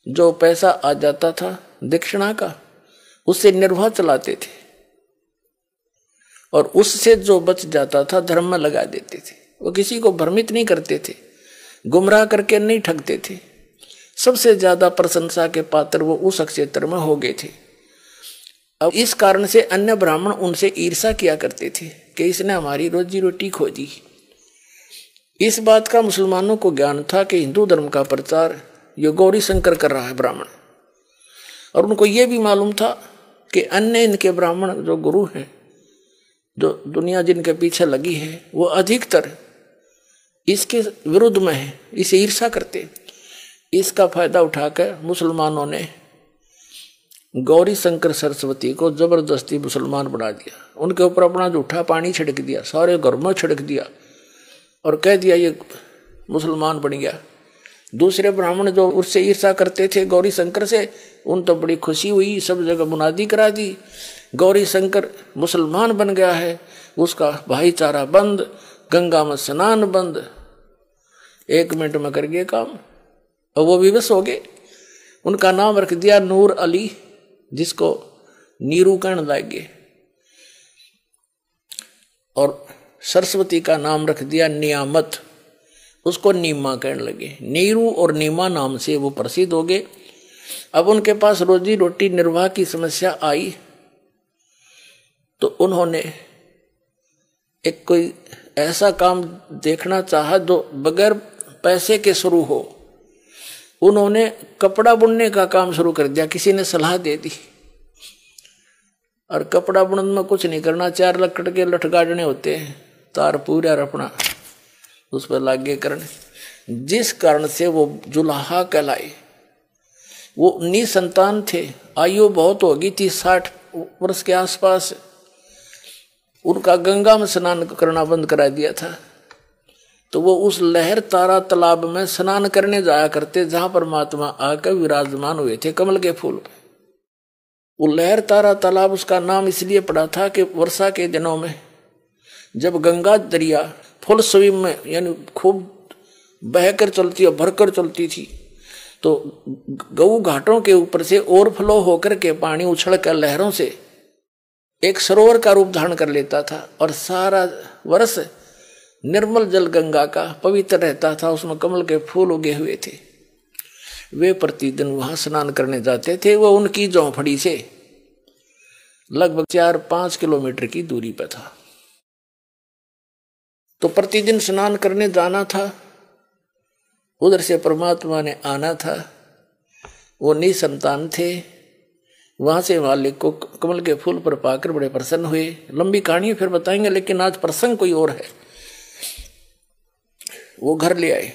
जो पैसा आ जाता था दक्षिणा का, उससे निर्वाह चलाते थे और उससे जो बच जाता था धर्म में लगा देते थे। वो किसी को भ्रमित नहीं करते थे, गुमराह करके नहीं ठगते थे। सबसे ज्यादा प्रशंसा के पात्र वो उस क्षेत्र में हो गए थे। अब इस कारण से अन्य ब्राह्मण उनसे ईर्ष्या किया करते थे कि इसने हमारी रोजी रोटी खोजी। इस बात का मुसलमानों को ज्ञान था कि हिंदू धर्म का प्रचार ये गौरी शंकर कर रहा है ब्राह्मण, और उनको ये भी मालूम था कि अन्य इनके ब्राह्मण जो गुरु हैं, जो दुनिया जिनके पीछे लगी है, वो अधिकतर इसके विरुद्ध में है, इसे ईर्ष्या करते। इसका फायदा उठाकर मुसलमानों ने गौरी शंकर सरस्वती को जबरदस्ती मुसलमान बना दिया। उनके ऊपर अपना जूठा पानी छिड़क दिया, सारे घर में छिड़क दिया और कह दिया ये मुसलमान बन गया। दूसरे ब्राह्मण जो उससे ईर्ष्या करते थे गौरी शंकर से, उन तो बड़ी खुशी हुई, सब जगह मुनादी करा दी, गौरी शंकर मुसलमान बन गया है, उसका भाईचारा बंद, गंगा में स्नान बंद। 1 मिनट में कर गए काम और वो विवश हो गए। उनका नाम रख दिया नूर अली, जिसको नीरू कहने लगे और सरस्वती का नाम रख दिया नियामत, उसको नीमा कहने लगे। नीरू और नीमा नाम से वो प्रसिद्ध हो गए। अब उनके पास रोजी रोटी निर्वाह की समस्या आई तो उन्होंने एक कोई ऐसा काम देखना चाहा जो बगैर पैसे के शुरू हो। उन्होंने कपड़ा बुनने का काम शुरू कर दिया, किसी ने सलाह दे दी। और कपड़ा बुनने में कुछ नहीं करना, 4 लकड़ के लठ गाड़ने होते हैं, तार पूरा अपना उस पर लागे करने, जिस कारण से वो जुलाहा कहलाए। वो निसंतान थे, आयु बहुत होगी थी, 60 वर्ष के आसपास। उनका गंगा में स्नान करना बंद करा दिया था, तो वो उस लहर तारा तालाब में स्नान करने जाया करते जहां परमात्मा आकर विराजमान हुए थे कमल के फूल पे। वो लहर तारा तालाब उसका नाम इसलिए पड़ा था कि वर्षा के दिनों में जब गंगा दरिया फुल स्विम में यानी खूब बहकर चलती और भरकर चलती थी, तो गऊ घाटों के ऊपर से ओवरफ्लो होकर के पानी उछल कर लहरों से एक सरोवर का रूप धारण कर लेता था और सारा वर्ष निर्मल जल गंगा का पवित्र रहता था। उसमें कमल के फूल उगे हुए थे। वे प्रतिदिन वहां स्नान करने जाते थे। वो उनकी झोंपड़ी से लगभग 4-5 किलोमीटर की दूरी पर था। तो प्रतिदिन स्नान करने जाना था, उधर से परमात्मा ने आना था। वो निसंतान थे, वहां से मालिक को कमल के फूल पर पाकर बड़े प्रसन्न हुए। लंबी कहानी फिर बताएंगे, लेकिन आज प्रसंग कोई और है। वो घर ले आए।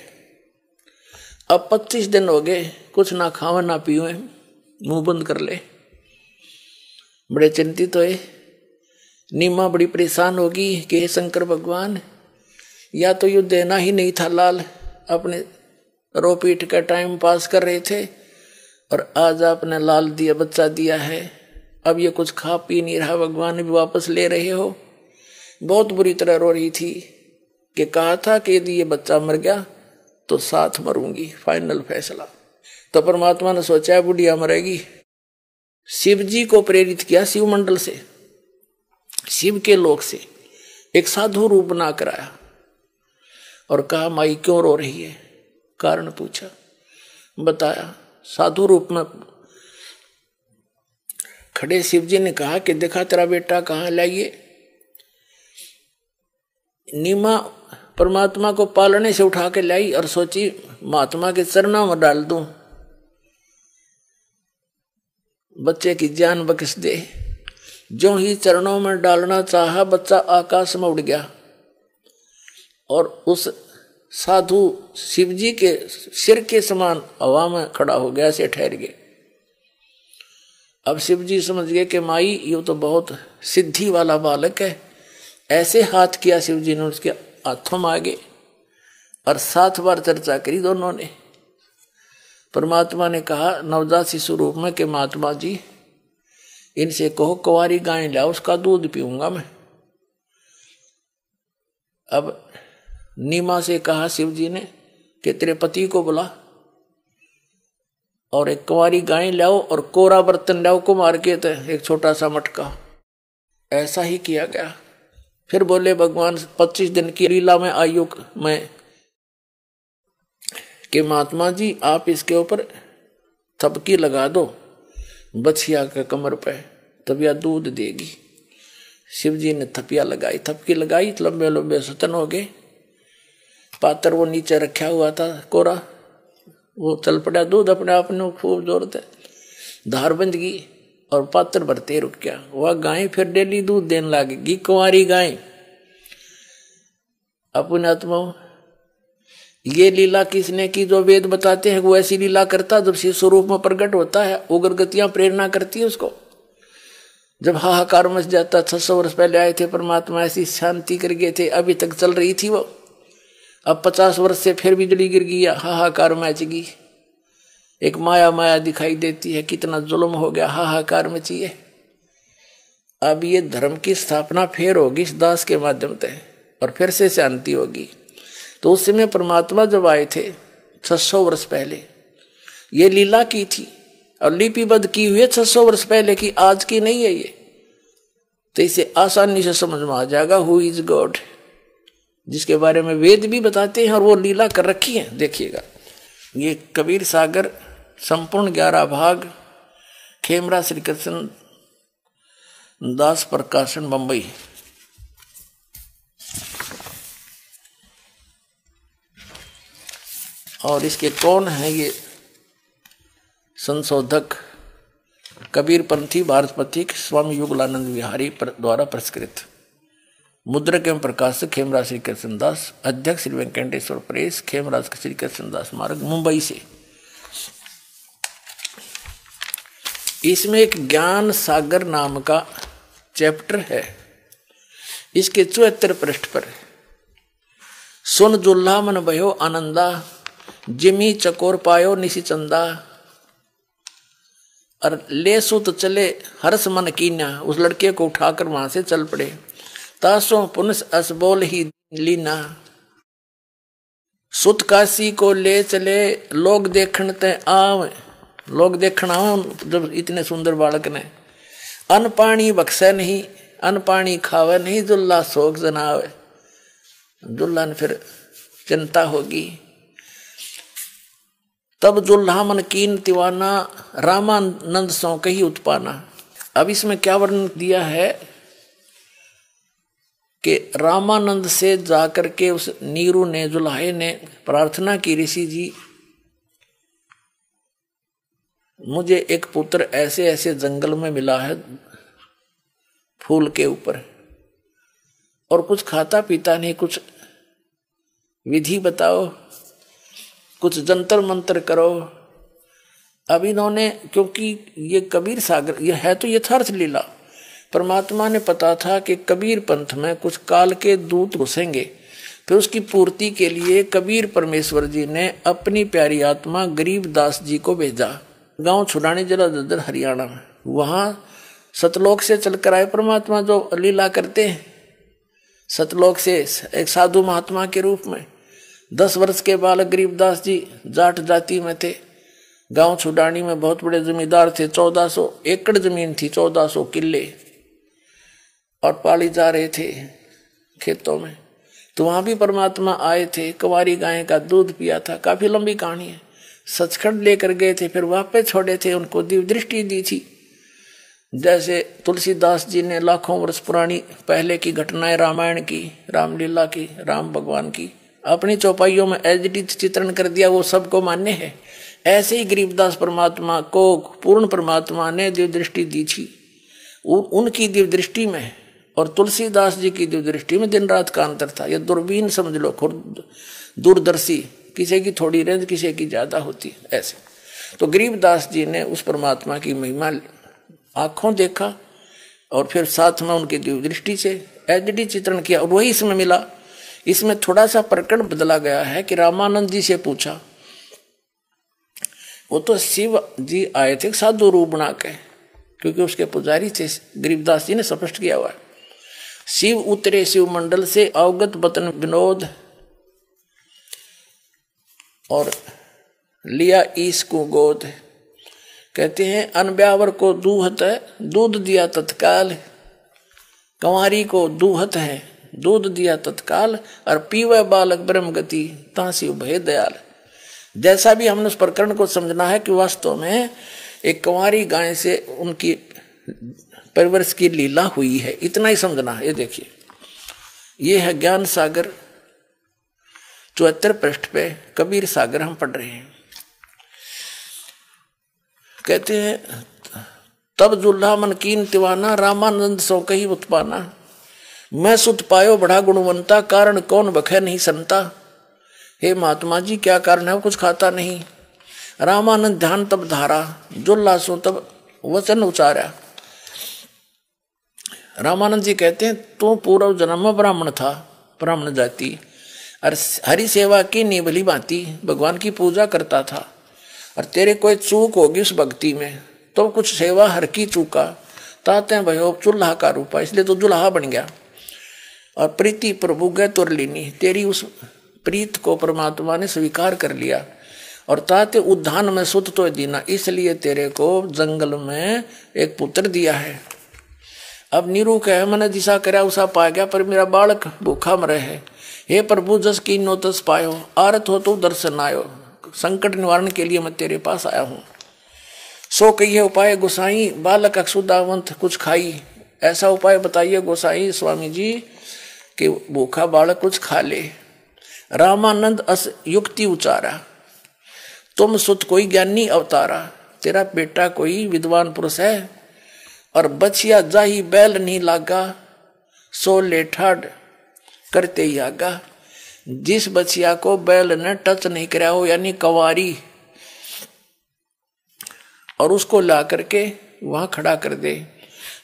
अब 25 दिन हो गए, कुछ ना खावा ना पीवे, मुंह बंद कर ले। बड़े चिंतित हुए। नीमा बड़ी परेशान होगी कि हे शंकर भगवान, या तो युद्ध देना ही नहीं था। लाल अपने रो पीट का टाइम पास कर रहे थे और आज आपने लाल दिया बच्चा दिया है, अब ये कुछ खा पी नहीं रहा, भगवान भी वापस ले रहे हो। बहुत बुरी तरह रो रही थी कि कहा था कि यदि ये बच्चा मर गया तो साथ मरूंगी, फाइनल फैसला। तो परमात्मा ने सोचा बुढ़िया मरेगी। शिव जी को प्रेरित किया, शिव मंडल से, शिव के लोक से एक साधु रूप बना कर आया और कहा माई क्यों रो रही है, कारण पूछा, बताया। साधु रूप में खड़े शिव जी ने कहा कि देखा तेरा बेटा कहाँ, लाइए। नीमा परमात्मा को पालने से उठा के लाई और सोची महात्मा के चरणों में डाल दूं, बच्चे की जान बख्श दे। जो ही चरणों में डालना चाहा, बच्चा आकाश में उड़ गया और उस साधु शिवजी के सिर के समान हवा में खड़ा हो गया, ऐसे ठहर गए। अब शिवजी समझ गए कि माई ये तो बहुत सिद्धि वाला बालक है। ऐसे हाथ किया शिवजी ने उसके हाथों में आगे और 7 बार चर्चा करी दोनों ने। परमात्मा ने कहा नवजात शिशु रूप में कि महात्मा जी इनसे कहो कुंवारी गाय लाओ, उसका दूध पीऊंगा मैं। अब नीमा से कहा शिवजी ने कि तेरे पति को बुला और एक कुंवारी गाय लाओ और कोरा बर्तन लाओ को मार के, एक छोटा सा मटका। ऐसा ही किया गया। फिर बोले भगवान 25 दिन की लीला में आयु में कि महात्मा जी आप इसके ऊपर थपकी लगा दो बछिया के कमर पे, तब यह दूध देगी। शिवजी ने थपिया लगाई, थपकी लगाई, लंबे लंबे सतन हो गए। पात्र वो नीचे रखा हुआ था कोरा, वो चल पड़ा, दूध अपने आप ने खूब जोर से धार बंध गई और पात्र भरते रुक गया। वह गाय फिर डेली दूध देने लगेगी, कुंवारी गाय। अपने आत्मा ये लीला किसने की जो वेद बताते हैं, वो ऐसी लीला करता जब शिव स्वरूप में प्रकट होता है। उग्र गतियां प्रेरणा करती है उसको। जब हाहाकार मच जाता, 600 वर्ष पहले आए थे परमात्मा, ऐसी शांति कर गए थे, अभी तक चल रही थी वो। अब 50 वर्ष से फिर बिजली गिर गई, हाहाकार मच गई। एक माया माया दिखाई देती है, कितना जुल्म हो गया, हाहाकार मचिए। अब ये धर्म की स्थापना फिर होगी इस दास के माध्यम से और फिर से शांति होगी। तो उस समय परमात्मा जब आए थे 600 वर्ष पहले, ये लीला की थी। और लिपिबद्ध की हुई है 600 वर्ष पहले की, आज की नहीं है ये। तो इसे आसानी से समझ में आ जाएगा हु इज गॉड, जिसके बारे में वेद भी बताते हैं और वो लीला कर रखी है। देखिएगा, ये कबीर सागर संपूर्ण 11 भाग, खेमरा श्री कृष्ण दास प्रकाशन, बंबई। और इसके कौन है ये संशोधक? कबीर पंथी भारतपति स्वामी युगलानंद विहारी द्वारा पुरस्कृत। मुद्रक एवं प्रकाशक खेमराज श्री कृष्णदास, अध्यक्ष श्री वेंकटेश्वर प्रेस, खेमराज श्री कृष्णदास मार्ग, मुंबई से। इसमें एक ज्ञान सागर नाम का चैप्टर है। इसके 74 पृष्ठ पर सुन जुल्हा मन भयो आनंदा, जिमी चकोर पायो निशि चंदा, और ले सुत चले हर्ष मन कीन्या, उस लड़के को उठाकर वहां से चल पड़े। तासो पुनस अस बोल ही लीना, सुत काशी को ले चले लोग देखण ते आव, लोग देखण आव जब इतने सुंदर बालक ने। अन्न पानी बख्शे नहीं, अन्न पानी खावे नहीं, जुल्ला शोक जनावे। जुल्ला ने फिर चिंता होगी। तब जुल्हा मन कीन तिवाना, रामानंद सौ कही उत्पाना। अब इसमें क्या वर्णन दिया है कि रामानंद से जाकर के उस नीरू ने, जुल्हे ने प्रार्थना की, ऋषि जी मुझे एक पुत्र ऐसे ऐसे जंगल में मिला है फूल के ऊपर, और कुछ खाता पीता नहीं, कुछ विधि बताओ, कुछ जंतर मंत्र करो। अब इन्होंने, क्योंकि ये कबीर सागर ये है तो यथार्थ लीला, परमात्मा ने पता था कि कबीर पंथ में कुछ काल के दूत घुसेंगे, फिर उसकी पूर्ति के लिए कबीर परमेश्वर जी ने अपनी प्यारी आत्मा गरीबदास जी को भेजा गांव छुड़ाने, जिला ददर हरियाणा में। वहां सतलोक से चलकर आए परमात्मा जो लीला करते हैं, सतलोक से एक साधु महात्मा के रूप में। 10 वर्ष के बालक गरीबदास जी जाट जाति में थे, गांव छुडानी में बहुत बड़े जमींदार थे, 1400 एकड़ जमीन थी, 1400 किले, और पाली जा रहे थे खेतों में। तो वहां भी परमात्मा आए थे, कुंवारी गाय का दूध पिया था। काफी लंबी कहानी है। सचखंड लेकर गए थे, फिर वापस छोड़े थे, उनको दिव्य दृष्टि दी थी। जैसे तुलसीदास जी ने लाखों वर्ष पुरानी पहले की घटनाएं रामायण की, रामलीला की, राम भगवान की अपनी चौपाइयों में एडिट चित्रण कर दिया, वो सबको मान्य है। ऐसे ही गरीबदास परमात्मा को पूर्ण परमात्मा ने दिव्य दृष्टि दी थी। उनकी दिव्य दृष्टि में और तुलसीदास जी की दिव्य दृष्टि में दिन रात का अंतर था। ये दूरबीन समझ लो, दूरदर्शी, किसी की थोड़ी रेंज, किसी की ज्यादा होती, ऐसे। तो गरीबदास जी ने उस परमात्मा की महिमा आंखों देखा, और फिर साथ में उनकी दिव्य दृष्टि से एडिट चित्रण किया, और वही इसमें मिला। इसमें थोड़ा सा प्रकरण बदला गया है कि रामानंद जी से पूछा, वो तो शिव जी आए थे साधु रूप बना के, क्योंकि उसके पुजारी थे। गरीबदास जी ने स्पष्ट किया हुआ है, शिव उतरे शिव मंडल से अवगत बतन विनोद, और लिया ईश को गोद। कहते हैं अनब्यावर को दूहत है, दूध दिया तत्काल, कंवारी को दूहत है, दूध दिया तत्काल, और पीवे बालक ब्रह्म गति, तासी भय दयाल। जैसा भी हमने उस प्रकरण को समझना है कि वास्तव में एक कुंवारी गाय से उनकी परवरिश की लीला हुई है, इतना ही समझना है। ये देखिए, ये है ज्ञान सागर 74 पृष्ठ पे कबीर सागर हम पढ़ रहे हैं। कहते हैं तब जुल्हा मन कीन तिवाना, रामानंद सो कही उत्पाना। मैं सुत पायो बड़ा गुणवंता, कारण कौन बखे नहीं संता। हे महात्मा जी, क्या कारण है? वो कुछ खाता नहीं। रामानंद ध्यान तब धारा, जुल्हा सो तब वचन उचारा। रामानंद जी कहते हैं तू पूर्व जन्म में ब्राह्मण था, ब्राह्मण जाति, और हरि सेवा की निभली भांति भगवान की पूजा करता था, और तेरे कोई चूक होगी उस भक्ति में, तो कुछ सेवा हर की चूका, ताते भयो चूल्हा का रूपा, इसलिए तो दुल्हा बन गया। और प्रीति प्रभु गए तुर लीनी, तेरी उस प्रीत को परमात्मा ने स्वीकार कर लिया, और ताते उद्यान में सुत तो दीना, इसलिए तेरे को जंगल में एक पुत्र दिया है। अब नीरू कहे मैंने जिसा करया उसा पा गया, पर मेरा बालक भूखा मरे है। हे प्रभु जस कीनो तस पायो, आरत हो तो दर्शन आयो, संकट निवारण के लिए मैं तेरे पास आया हूँ। सो कहिए उपाय गोसाई, बालक अक्षुदावंत कुछ खाई। ऐसा उपाय बताइए गोसाई स्वामी जी कि भूखा बालक कुछ खा ले। रामानंद अस युक्ति उचारा, तुम सुत कोई ज्ञानी अवतारा, तेरा बेटा कोई विद्वान पुरुष है। और बचिया जाही बैल नहीं लागा, सो लेठाड करते ही आगा। जिस बचिया को बैल ने टच नहीं कराया हो, यानी कंवारी, और उसको ला करके वहां खड़ा कर दे।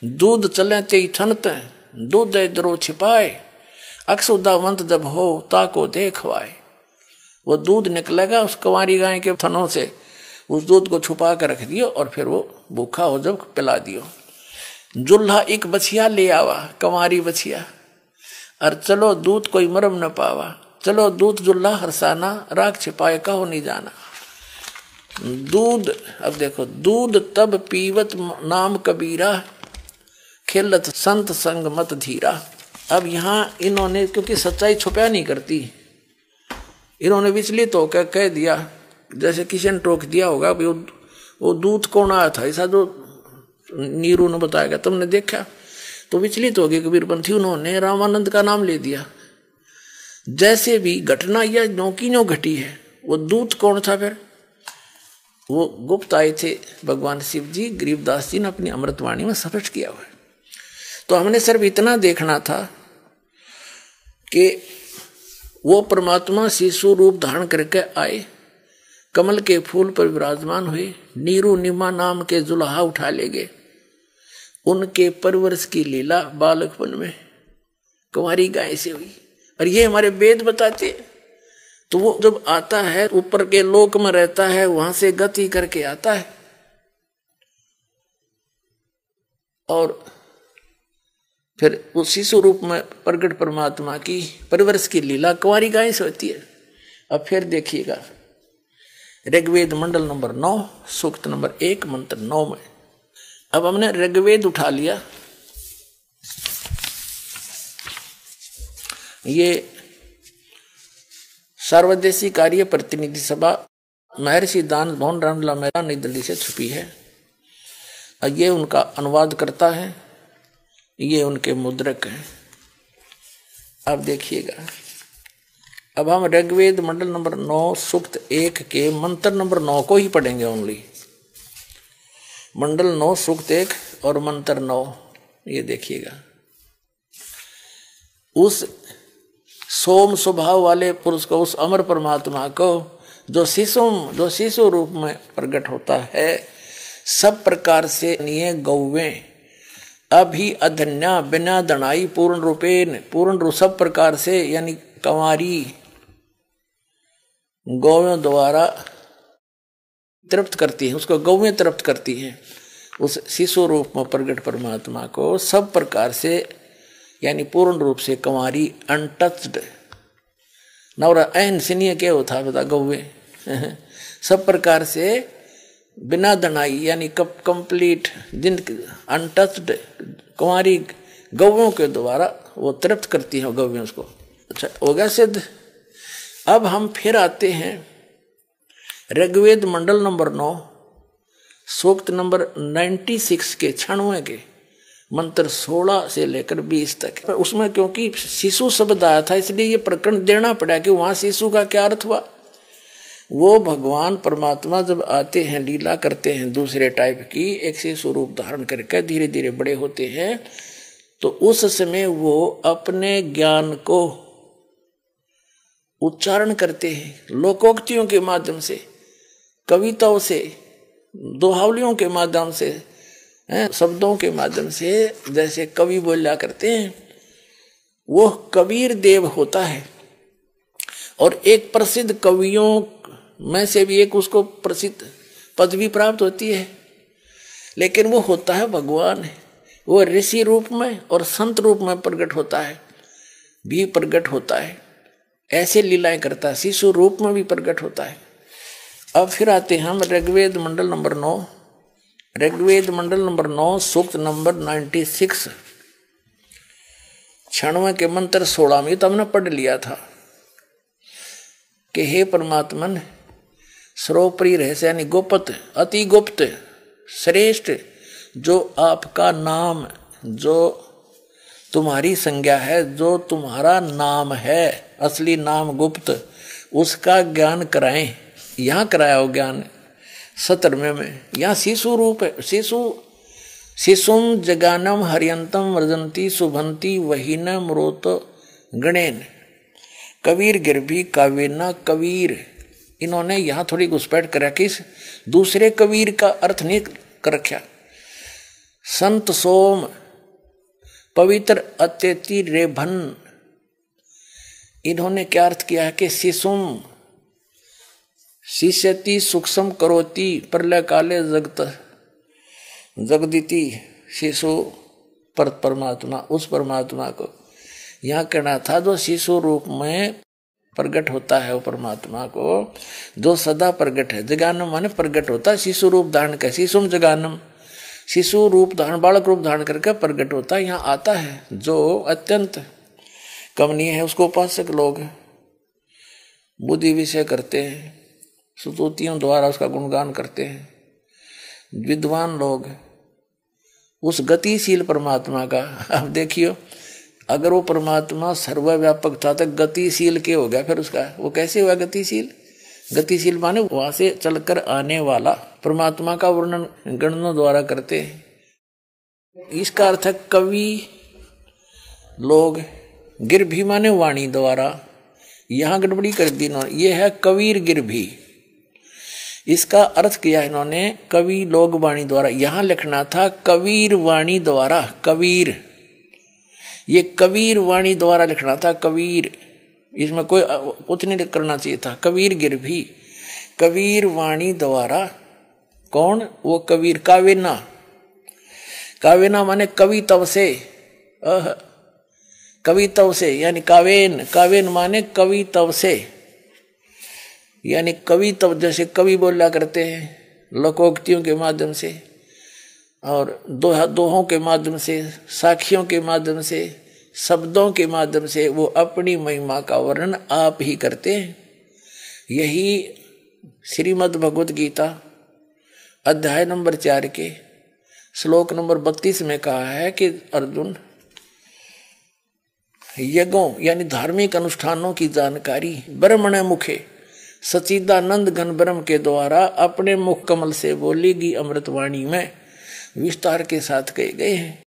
दूध चले ते थनत, दूध दरो छिपाए, अक्षुदावंत जब हो ताको देखवाए। वो दूध निकलेगा उस कंवारी गाय के थनों से, उस दूध को छुपा कर रख दियो और फिर वो भूखा हो जब पिला दियो। जुल्हा एक बछिया ले आवा, कंवारी बछिया, और चलो दूध कोई मरम न पावा। चलो दूध जुल्हा हरसाना, राख छिपाए कहो नहीं जाना। दूध, अब देखो, दूध तब पीवत नाम कबीरा, खेलत संत संग मत धीरा। अब यहाँ इन्होंने, क्योंकि सच्चाई छुपा नहीं करती, इन्होंने विचलित होकर कह दिया, जैसे किसी ने टोक दिया होगा वो दूध कौन आया था, ऐसा जो नीरू ने बताया, तुमने देखा, तो विचलित हो गए कबीरपंथी, उन्होंने रामानंद का नाम ले दिया। जैसे भी घटना या नौकी नो घटी है, वो दूत कौन था? फिर वो गुप्त आए थे भगवान शिव जी, गरीबदास जी ने अपनी अमृतवाणी में स्पष्ट किया हुआ है। तो हमने सिर्फ इतना देखना था कि वो परमात्मा शिशु रूप धारण करके आए, कमल के फूल पर विराजमान हुए, नीरू निमा नाम के जुल्हा उठा ले गए। उनके परवरिश की लीला बालकपन में कुंवारी गाय से हुई, और ये हमारे वेद बताते। तो वो जब आता है ऊपर के लोक में रहता है, वहां से गति करके आता है, और फिर उस शिशु रूप में प्रगट परमात्मा की परवरिश की लीला कुंवारी गाय से होती है। अब फिर देखिएगा ऋग्वेद मंडल नंबर 9 सूक्त नंबर 1 मंत्र 9 में। अब हमने ऋग्वेद उठा लिया, ये सर्वदेशी कार्य प्रतिनिधि सभा महर्षि दान भवन रामला मेहरा नई दिल्ली से छुपी है। ये उनका अनुवाद करता है, ये उनके मुद्रक हैं। अब देखिएगा, अब हम ऋग्वेद मंडल नंबर 9 सूक्त 1 के मंत्र नंबर 9 को ही पढ़ेंगे ओनली। मंडल 9 सूक्त 1 और मंत्र 9, ये देखिएगा। उस सोम स्वभाव वाले पुरुष को, उस अमर परमात्मा को, जो शिशु रूप में प्रकट होता है, सब प्रकार से निये गौवें अभी अधन्या बिना दनाई पूर्ण रूप सब प्रकार से, यानी कंवारी गौवें द्वारा तृप्त करती है, उसको गौवें तृप्त करती हैं। उस शिशु रूप में प्रकट परमात्मा को सब प्रकार से, यानी पूर्ण रूप से कंवारी अनटच्ड नवरा एन सिनिय क्या होता बता गौवे सब प्रकार से बिना दनाई, यानी कंप्लीट जिन अनटच्ड कुंवारी गौवों के द्वारा वो तृप्त करती हैं गौवें उसको। अच्छा हो गया सिद्ध। अब हम फिर आते हैं ऋग्वेद मंडल नंबर 9 सूक्त नंबर 96 के 96 के मंत्र 16 से लेकर 20 तक। उसमें क्योंकि शिशु शब्द आया था, इसलिए ये प्रकरण देना पड़ा कि वहां शिशु का क्या अर्थ हुआ। वो भगवान परमात्मा जब आते हैं, लीला करते हैं दूसरे टाइप की, एक शिशु रूप धारण करके धीरे धीरे बड़े होते हैं, तो उस समय वो अपने ज्ञान को उच्चारण करते हैं लोकोक्तियों के माध्यम से, कविताओं से, दोहावलियों के माध्यम से, शब्दों के माध्यम से, जैसे कवि बोला करते हैं। वो कबीर देव होता है, और एक प्रसिद्ध कवियों में से भी एक उसको प्रसिद्ध पदवी प्राप्त होती है, लेकिन वो होता है भगवान है। वो ऋषि रूप में और संत रूप में प्रकट होता है, भी प्रकट होता है, ऐसे लीलाएं करता है, शिशु रूप में भी प्रकट होता है। अब फिर आते हैं हम ऋग्वेद मंडल नंबर 9। ऋग्वेद मंडल नंबर 9 सूक्त नंबर 96 96 के मंत्र 16 में तो हमने पढ़ लिया था कि हे परमात्मन सर्वोपरि रहस्य यानी गुप्त अति गुप्त श्रेष्ठ जो आपका नाम, जो तुम्हारी संज्ञा है, जो तुम्हारा नाम है, असली नाम गुप्त, उसका ज्ञान कराएं। यहाँ कराया हो ज्ञान 17वें में। यहाँ शिशु रूप है। शिशुम जगानम हरियंतम वर्जंती शुभंती वहीन मृत गणेन कबीर गिरभी कावेना कबीर। इन्होंने यहाँ थोड़ी घुसपैठ कर रखी, दूसरे कबीर का अर्थ नहीं कर रखा। संत सोम पवित्र अत्यति रेभन, इन्होंने क्या अर्थ किया है कि शिशुम शिष्यति सूक्ष्म करोति प्रलय काले जगत जगदिति शिशु पर परमात्मा, उस परमात्मा को यहाँ कहना था जो शिशु रूप में प्रकट होता है, वो परमात्मा को जो सदा प्रकट है। जगानम माने प्रकट होता है, शिशु रूप धारण कर, शिशुम जगानम शिशु रूप धारण बालक रूप धारण करके प्रकट होता है। यहाँ आता है जो अत्यंत कमनीय है, उसको उपासक लोग बुद्धि विषय करते हैं, स्तुतियों द्वारा उसका गुणगान करते हैं। विद्वान लोग उस गतिशील परमात्मा का, अब देखियो अगर वो परमात्मा सर्वव्यापक था तो गतिशील के हो गया, फिर उसका वो कैसे हुआ गतिशील? गतिशील माने वहां से चलकर आने वाला। परमात्मा का वर्णन गणनों द्वारा करते हैं। इसका अर्थ है कवि लोग, गिरभी माने वाणी द्वारा, यहाँ गड़बड़ी कर दी इन्होंने, ये है कबीर गिरभी। इसका अर्थ किया इन्होंने कवि लोग वाणी द्वारा, यहां लिखना था कबीर वाणी द्वारा। कबीर, ये कबीर वाणी द्वारा लिखना था, कबीर, इसमें कोई कुछ नहीं करना चाहिए था। कबीर गिरभी, कबीर वाणी द्वारा। कौन? वो कबीर। कावेना, कावेना माने कवि तव से, कवि तव से यानी कावेन, कावेन माने कवि तव से, यानी कवि तब जैसे कवि बोला करते हैं लोकोक्तियों के माध्यम से और दोहों के माध्यम से, साखियों के माध्यम से, शब्दों के माध्यम से वो अपनी महिमा का वर्णन आप ही करते हैं। यही श्रीमद् भगवत गीता अध्याय नंबर 4 के श्लोक नंबर 32 में कहा है कि अर्जुन यज्ञों यानी धार्मिक अनुष्ठानों की जानकारी ब्रह्मण मुखे सच्चिदानंद घन ब्रह्म के द्वारा अपने मुख कमल से बोलेगी अमृतवाणी में विस्तार के साथ कहे गए हैं।